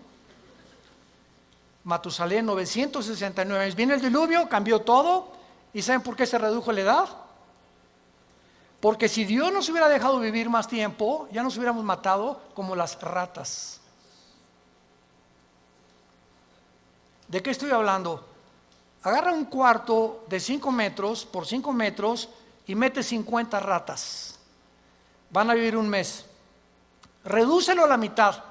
Matusalem, 969 años. Viene el diluvio, cambió todo. ¿Y saben por qué se redujo la edad? Porque si Dios nos hubiera dejado vivir más tiempo, ya nos hubiéramos matado como las ratas. ¿De qué estoy hablando? Agarra un cuarto de 5 metros por 5 metros y mete 50 ratas. Van a vivir un mes. Redúcelo a la mitad.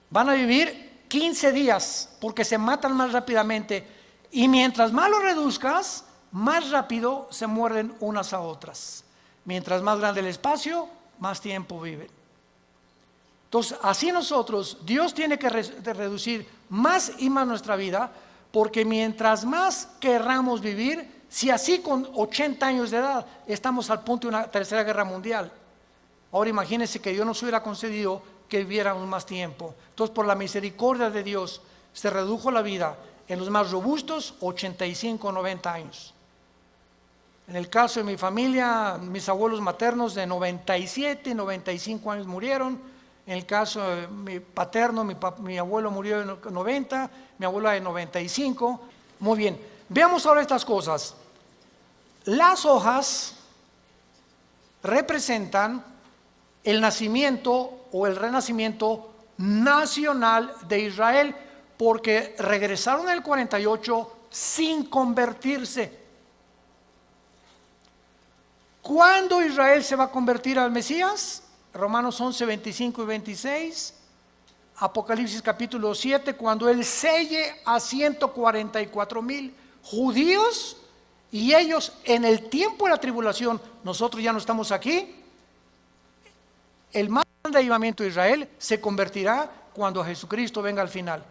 Van a vivir 15 días porque se matan más rápidamente. Y mientras más lo reduzcas, más rápido se muerden unas a otras. Mientras más grande el espacio, más tiempo viven. Entonces, así nosotros, Dios tiene que reducir más y más nuestra vida, porque mientras más querramos vivir, si así con 80 años de edad estamos al punto de una tercera guerra mundial, ahora imagínense que Dios nos hubiera concedido que viviéramos más tiempo. Entonces, por la misericordia de Dios, se redujo la vida en los más robustos, 85, 90 años. En el caso de mi familia, mis abuelos maternos de 97, 95 años murieron. En el caso de mi paterno, mi abuelo murió de 90, mi abuela de 95. Muy bien, veamos ahora estas cosas. Las hojas representan el nacimiento o el renacimiento nacional de Israel, porque regresaron en el 48 sin convertirse. ¿Cuándo Israel se va a convertir al Mesías? Romanos 11, 25 y 26. Apocalipsis capítulo 7, cuando Él selle a 144,000 judíos, y ellos en el tiempo de la tribulación, nosotros ya no estamos aquí, el más grande avivamiento de Israel se convertirá cuando Jesucristo venga al final.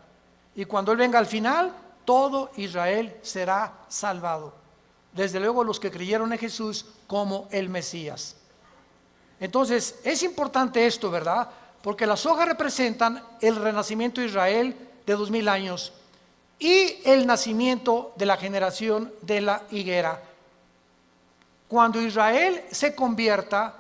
Y cuando Él venga al final, todo Israel será salvado. Desde luego los que creyeron en Jesús como el Mesías. Entonces es importante esto, ¿verdad? Porque las hojas representan el renacimiento de Israel de 2000 años y el nacimiento de la generación de la higuera. Cuando Israel se convierta,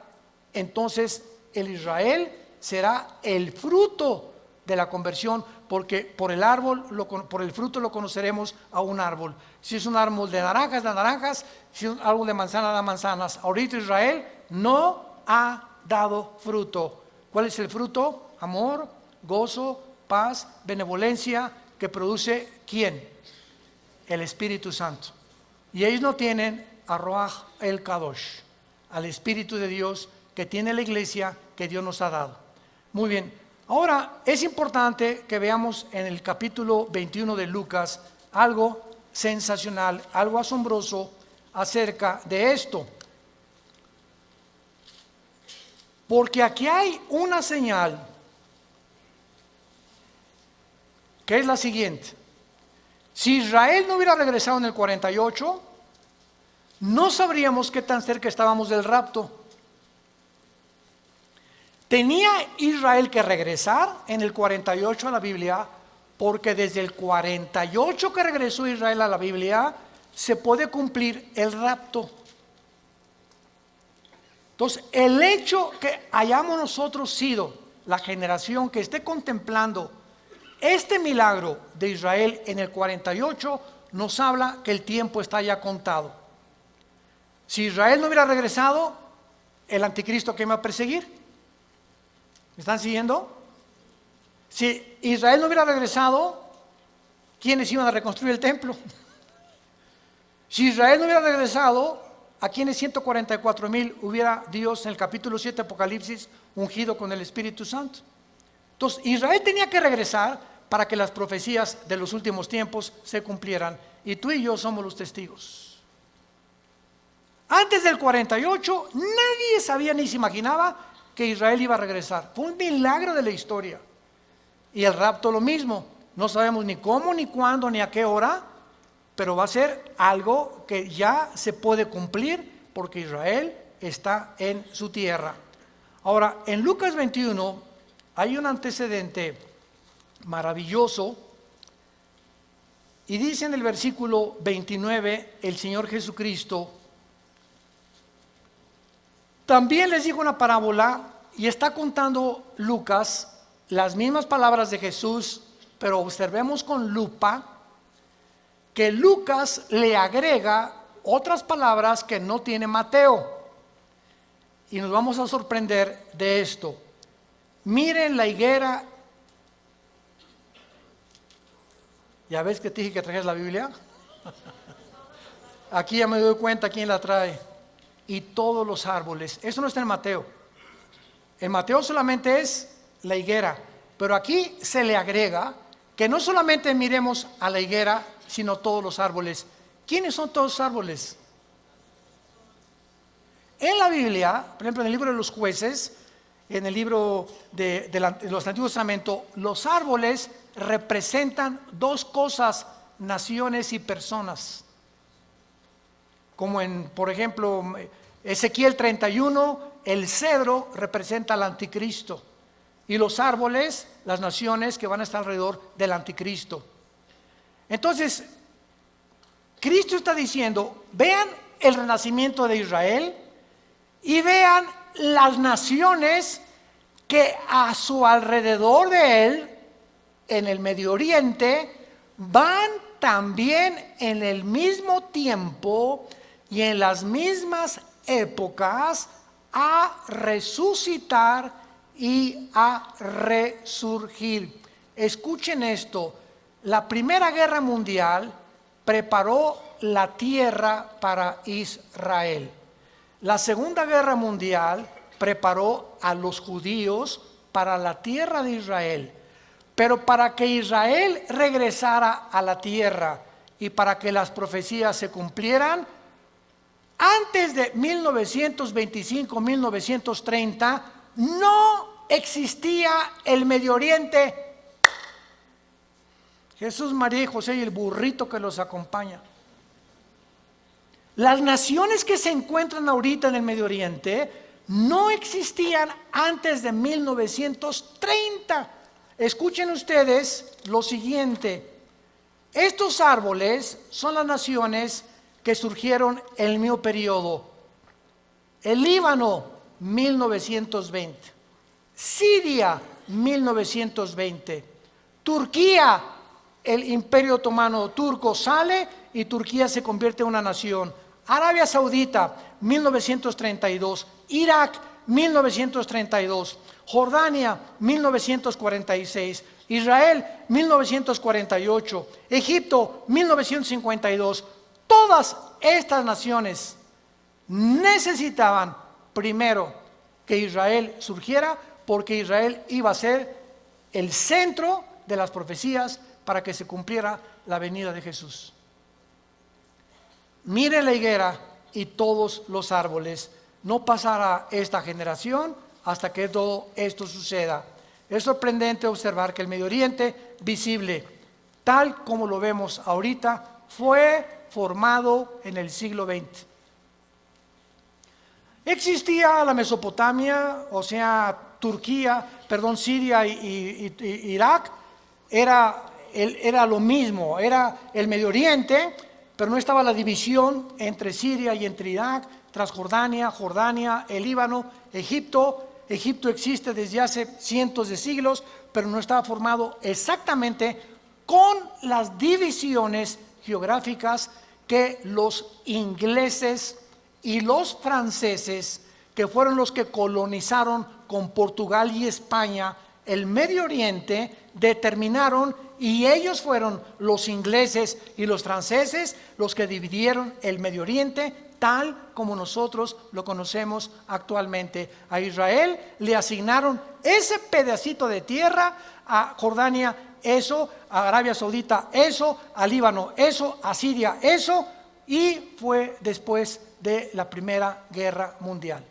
entonces el Israel será el fruto de la conversión, porque por el árbol, por el fruto lo conoceremos a un árbol. Si es un árbol de naranjas, da naranjas; si es un árbol de manzana, da manzanas. Ahorita Israel no ha dado fruto. ¿Cuál es el fruto? Amor, gozo, paz, benevolencia, que produce ¿quién? El Espíritu Santo. Y ellos no tienen a Ruach el Kadosh, al Espíritu de Dios que tiene la iglesia que Dios nos ha dado. Muy bien. Ahora, es importante que veamos en el capítulo 21 de Lucas algo sensacional, algo asombroso acerca de esto. Porque aquí hay una señal que es la siguiente. Si Israel no hubiera regresado en el 48, no sabríamos qué tan cerca estábamos del rapto. Tenía Israel que regresar en el 48 a la Biblia, porque desde el 48 que regresó Israel a la Biblia, se puede cumplir el rapto. Entonces, el hecho que hayamos nosotros sido la generación que esté contemplando este milagro de Israel en el 48, nos habla que el tiempo está ya contado. Si Israel no hubiera regresado, el anticristo, ¿qué me va a perseguir? ¿Me están siguiendo? Si Israel no hubiera regresado, ¿quiénes iban a reconstruir el templo? Si Israel no hubiera regresado, ¿a quiénes 144,000 hubiera Dios en el capítulo 7 de Apocalipsis ungido con el Espíritu Santo? Entonces Israel tenía que regresar para que las profecías de los últimos tiempos se cumplieran, y tú y yo somos los testigos. Antes del 48 nadie sabía ni se imaginaba que Israel iba a regresar. Fue un milagro de la historia. Y el rapto lo mismo. No sabemos ni cómo, ni cuándo, ni a qué hora, pero va a ser algo que ya se puede cumplir porque Israel está en su tierra. Ahora, en Lucas 21 hay un antecedente maravilloso, y dice en el versículo 29 el Señor Jesucristo: también les dijo una parábola, y está contando Lucas las mismas palabras de Jesús, pero observemos con lupa que Lucas le agrega otras palabras que no tiene Mateo, y nos vamos a sorprender de esto. Miren la higuera. ¿Ya ves que te dije que trajeras la Biblia? Aquí ya me doy cuenta quién la trae. Y todos los árboles. Eso no está en Mateo. En Mateo solamente es la higuera, pero aquí se le agrega que no solamente miremos a la higuera, sino todos los árboles. ¿Quiénes son todos los árboles? En la Biblia, por ejemplo, en el libro de los Jueces, en el libro de los Antiguos Testamentos, los árboles representan dos cosas: naciones y personas. Como en, por ejemplo, Ezequiel 31, el cedro representa al anticristo, y los árboles, las naciones que van a estar alrededor del anticristo. Entonces, Cristo está diciendo: vean el renacimiento de Israel y vean las naciones que a su alrededor de él, en el Medio Oriente, van también en el mismo tiempo y en las mismas épocas a resucitar y a resurgir. Escuchen esto, la Primera Guerra Mundial preparó la tierra para Israel. La Segunda Guerra Mundial preparó a los judíos para la tierra de Israel. Pero para que Israel regresara a la tierra y para que las profecías se cumplieran, antes de 1925-1930 no existía el Medio Oriente. Jesús, María y José y el burrito que los acompaña. Las naciones que se encuentran ahorita en el Medio Oriente no existían antes de 1930. Escuchen ustedes lo siguiente. Estos árboles son las naciones que surgieron en el mismo periodo. El Líbano, 1920. Siria, 1920. Turquía, el Imperio Otomano turco sale y Turquía se convierte en una nación. Arabia Saudita, 1932. Irak, 1932. Jordania, 1946. Israel, 1948. Egipto, 1952. Todas estas naciones necesitaban primero que Israel surgiera, porque Israel iba a ser el centro de las profecías para que se cumpliera la venida de Jesús. Mire la higuera y todos los árboles. No pasará esta generación hasta que todo esto suceda. Es sorprendente observar que el Medio Oriente visible, tal como lo vemos ahorita, fue formado en el siglo XX. Existía la Mesopotamia, o sea, Siria y Irak, era lo mismo, era el Medio Oriente, pero no estaba la división entre Siria y entre Irak, Transjordania, Jordania, el Líbano, Egipto. Egipto existe desde hace cientos de siglos, pero no estaba formado exactamente con las divisiones geográficas que los ingleses y los franceses, que fueron los que colonizaron con Portugal y España el Medio Oriente, determinaron, y ellos fueron los ingleses y los franceses los que dividieron el Medio Oriente tal como nosotros lo conocemos actualmente. A Israel le asignaron ese pedacito de tierra, a Jordania eso, a Arabia Saudita eso, a Líbano eso, a Siria eso, y fue después de la Primera Guerra Mundial.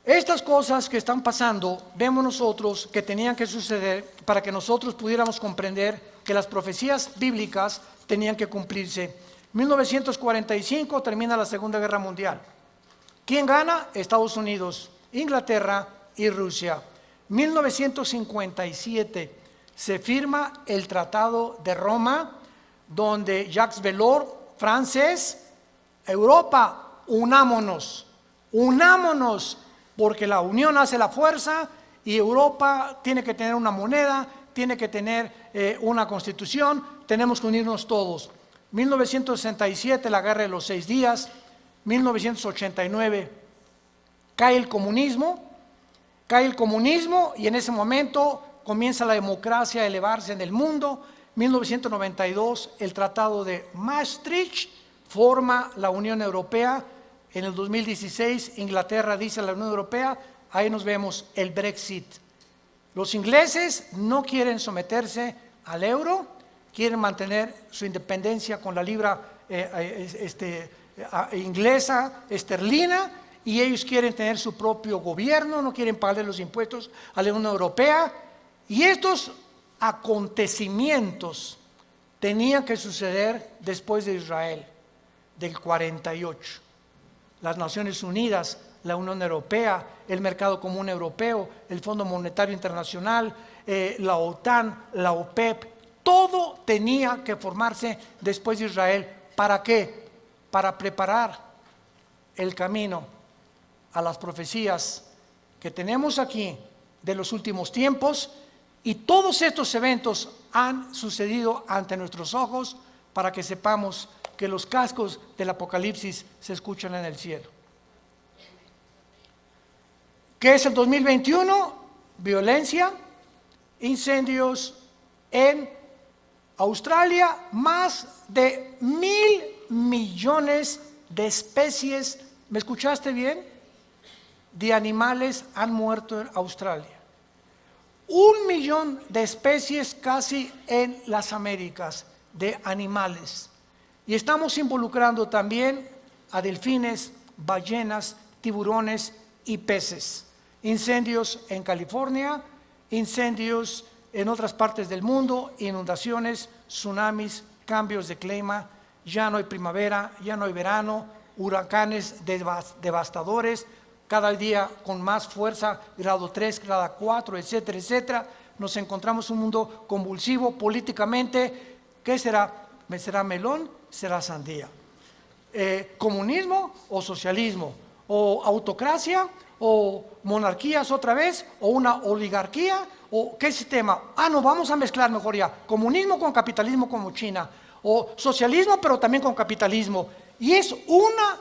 Estas cosas que están pasando, vemos nosotros que tenían que suceder para que nosotros pudiéramos comprender que las profecías bíblicas tenían que cumplirse. 1945 termina la Segunda Guerra Mundial. ¿Quién gana? Estados Unidos, Inglaterra y Rusia. 1957 se firma el Tratado de Roma, donde Jacques Delors, francés, Europa, unámonos, porque la unión hace la fuerza y Europa tiene que tener una moneda, tiene que tener una constitución, tenemos que unirnos todos. 1967, la Guerra de los 6 días. 1989, cae el comunismo y en ese momento comienza la democracia a elevarse en el mundo. 1992, el Tratado de Maastricht forma la Unión Europea. En el 2016, Inglaterra dice a la Unión Europea, ahí nos vemos el Brexit. Los ingleses no quieren someterse al euro, quieren mantener su independencia con la libra inglesa, esterlina, y ellos quieren tener su propio gobierno, no quieren pagarle los impuestos a la Unión Europea. Y estos acontecimientos tenían que suceder después de Israel, del 48. Las Naciones Unidas, la Unión Europea, el Mercado Común Europeo, el Fondo Monetario Internacional, la OTAN, la OPEP, todo tenía que formarse después de Israel. ¿Para qué? para preparar el camino a las profecías que tenemos aquí de los últimos tiempos, y todos estos eventos han sucedido ante nuestros ojos para que sepamos que los cascos del Apocalipsis se escuchan en el cielo. ¿Qué es el 2021? Violencia, incendios en Australia, más de 1,000 millones de especies, ¿me escuchaste bien?, de animales han muerto en Australia. 1 millón de especies casi en las Américas de animales. Y estamos involucrando también a delfines, ballenas, tiburones y peces. Incendios en California, incendios en otras partes del mundo, inundaciones, tsunamis, cambios de clima, ya no hay primavera, ya no hay verano, huracanes devastadores, cada día con más fuerza, grado 3, grado 4, etcétera, etcétera. Nos encontramos un mundo convulsivo políticamente. ¿Qué será? ¿Será melón? ¿Será sandía? ¿Comunismo o socialismo? ¿O autocracia? ¿O monarquías otra vez? ¿O una oligarquía? ¿O qué sistema? No, vamos a mezclar mejor ya. Comunismo con capitalismo como China. O socialismo pero también con capitalismo. Y es una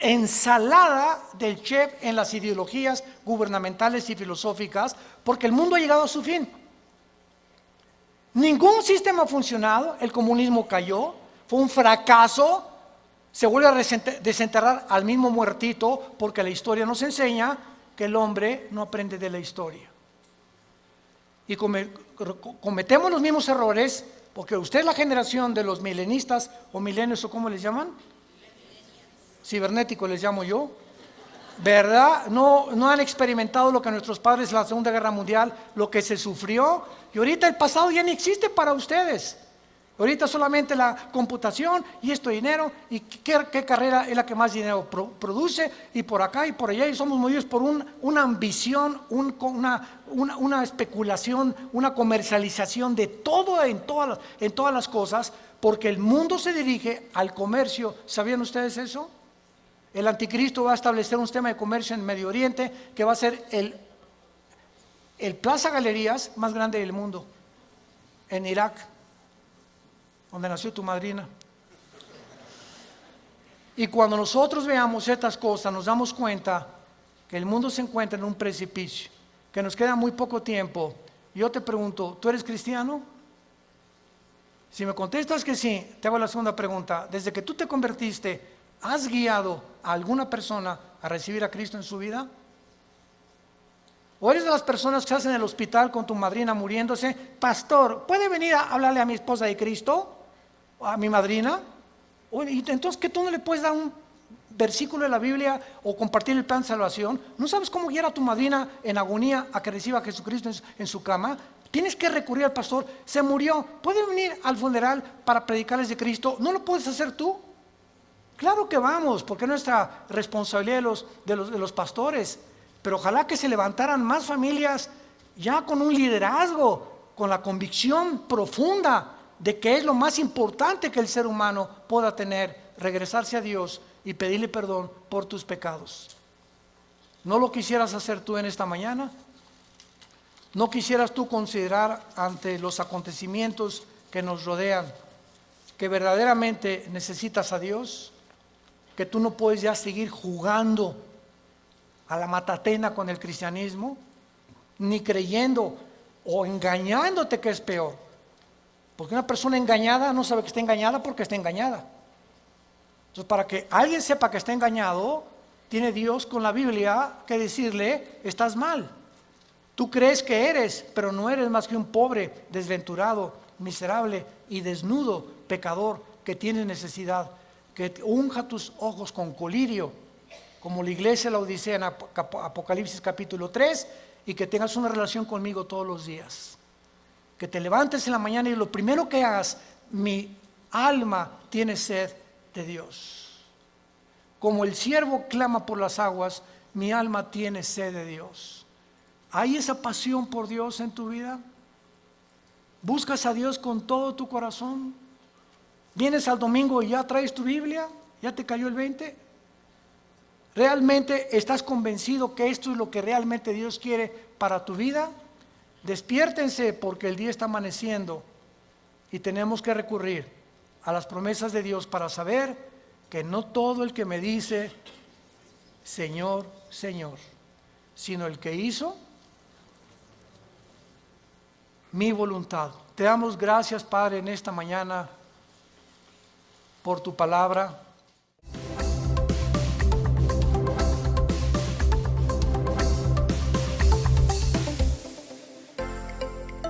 ensalada del chef en las ideologías gubernamentales y filosóficas, porque el mundo ha llegado a su fin. Ningún sistema ha funcionado, el comunismo cayó, fue un fracaso, se vuelve a desenterrar al mismo muertito, porque la historia nos enseña que el hombre no aprende de la historia. Y cometemos los mismos errores, porque usted es la generación de los milenistas o milenios, o ¿cómo les llaman? Cibernéticos les llamo yo, ¿verdad? No han experimentado lo que nuestros padres en la Segunda Guerra Mundial, lo que se sufrió, y ahorita el pasado ya no existe para ustedes. Ahorita solamente la computación y esto dinero, y qué carrera es la que más dinero produce, y por acá y por allá, y somos movidos por una ambición, una especulación, una comercialización de todo en todas las cosas, porque el mundo se dirige al comercio. ¿Sabían ustedes eso? El anticristo va a establecer un sistema de comercio en Medio Oriente que va a ser el Plaza Galerías más grande del mundo, en Irak, donde nació tu madrina. Y cuando nosotros veamos estas cosas, nos damos cuenta que el mundo se encuentra en un precipicio, que nos queda muy poco tiempo. Yo te pregunto, ¿tú eres cristiano? Si me contestas que sí, te hago la segunda pregunta. Desde que tú te convertiste, ¿has guiado a alguna persona a recibir a Cristo en su vida? ¿O eres de las personas que estás en el hospital con tu madrina muriéndose? Pastor, ¿puede venir a hablarle a mi esposa de Cristo? ¿O a mi madrina? Y entonces, ¿que tú no le puedes dar un versículo de la Biblia o compartir el plan de salvación? ¿No sabes cómo guiar a tu madrina en agonía a que reciba a Jesucristo en su cama? Tienes que recurrir al pastor. Se murió, ¿puede venir al funeral para predicarles de Cristo? ¿No lo puedes hacer tú? Claro que vamos, porque es nuestra responsabilidad de los pastores, pero ojalá que se levantaran más familias ya con un liderazgo, con la convicción profunda de que es lo más importante que el ser humano pueda tener, regresarse a Dios y pedirle perdón por tus pecados. ¿No lo quisieras hacer tú en esta mañana? ¿No quisieras tú considerar ante los acontecimientos que nos rodean que verdaderamente necesitas a Dios? Que tú no puedes ya seguir jugando a la matatena con el cristianismo, ni creyendo o engañándote, que es peor. Porque una persona engañada no sabe que está engañada porque está engañada. Entonces, para que alguien sepa que está engañado, tiene Dios con la Biblia que decirle: estás mal. Tú crees que eres, pero no eres más que un pobre, desventurado, miserable y desnudo pecador que tiene necesidad. Que unja tus ojos con colirio, como la iglesia de la Odisea en Apocalipsis capítulo 3, y que tengas una relación conmigo todos los días. Que te levantes en la mañana y lo primero que hagas: mi alma tiene sed de Dios. Como el siervo clama por las aguas, mi alma tiene sed de Dios. ¿Hay esa pasión por Dios en tu vida? ¿Buscas a Dios con todo tu corazón? ¿Vienes al domingo y ya traes tu Biblia ¿Ya te cayó el 20? ¿Realmente estás convencido que esto es lo que realmente Dios quiere para tu vida? Despiértense porque el día está amaneciendo y tenemos que recurrir a las promesas de Dios para saber que no todo el que me dice Señor, Señor, sino el que hizo mi voluntad. Te damos gracias, Padre, en esta mañana por tu palabra.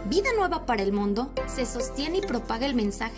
Vida Nueva para el Mundo se sostiene y propaga el mensaje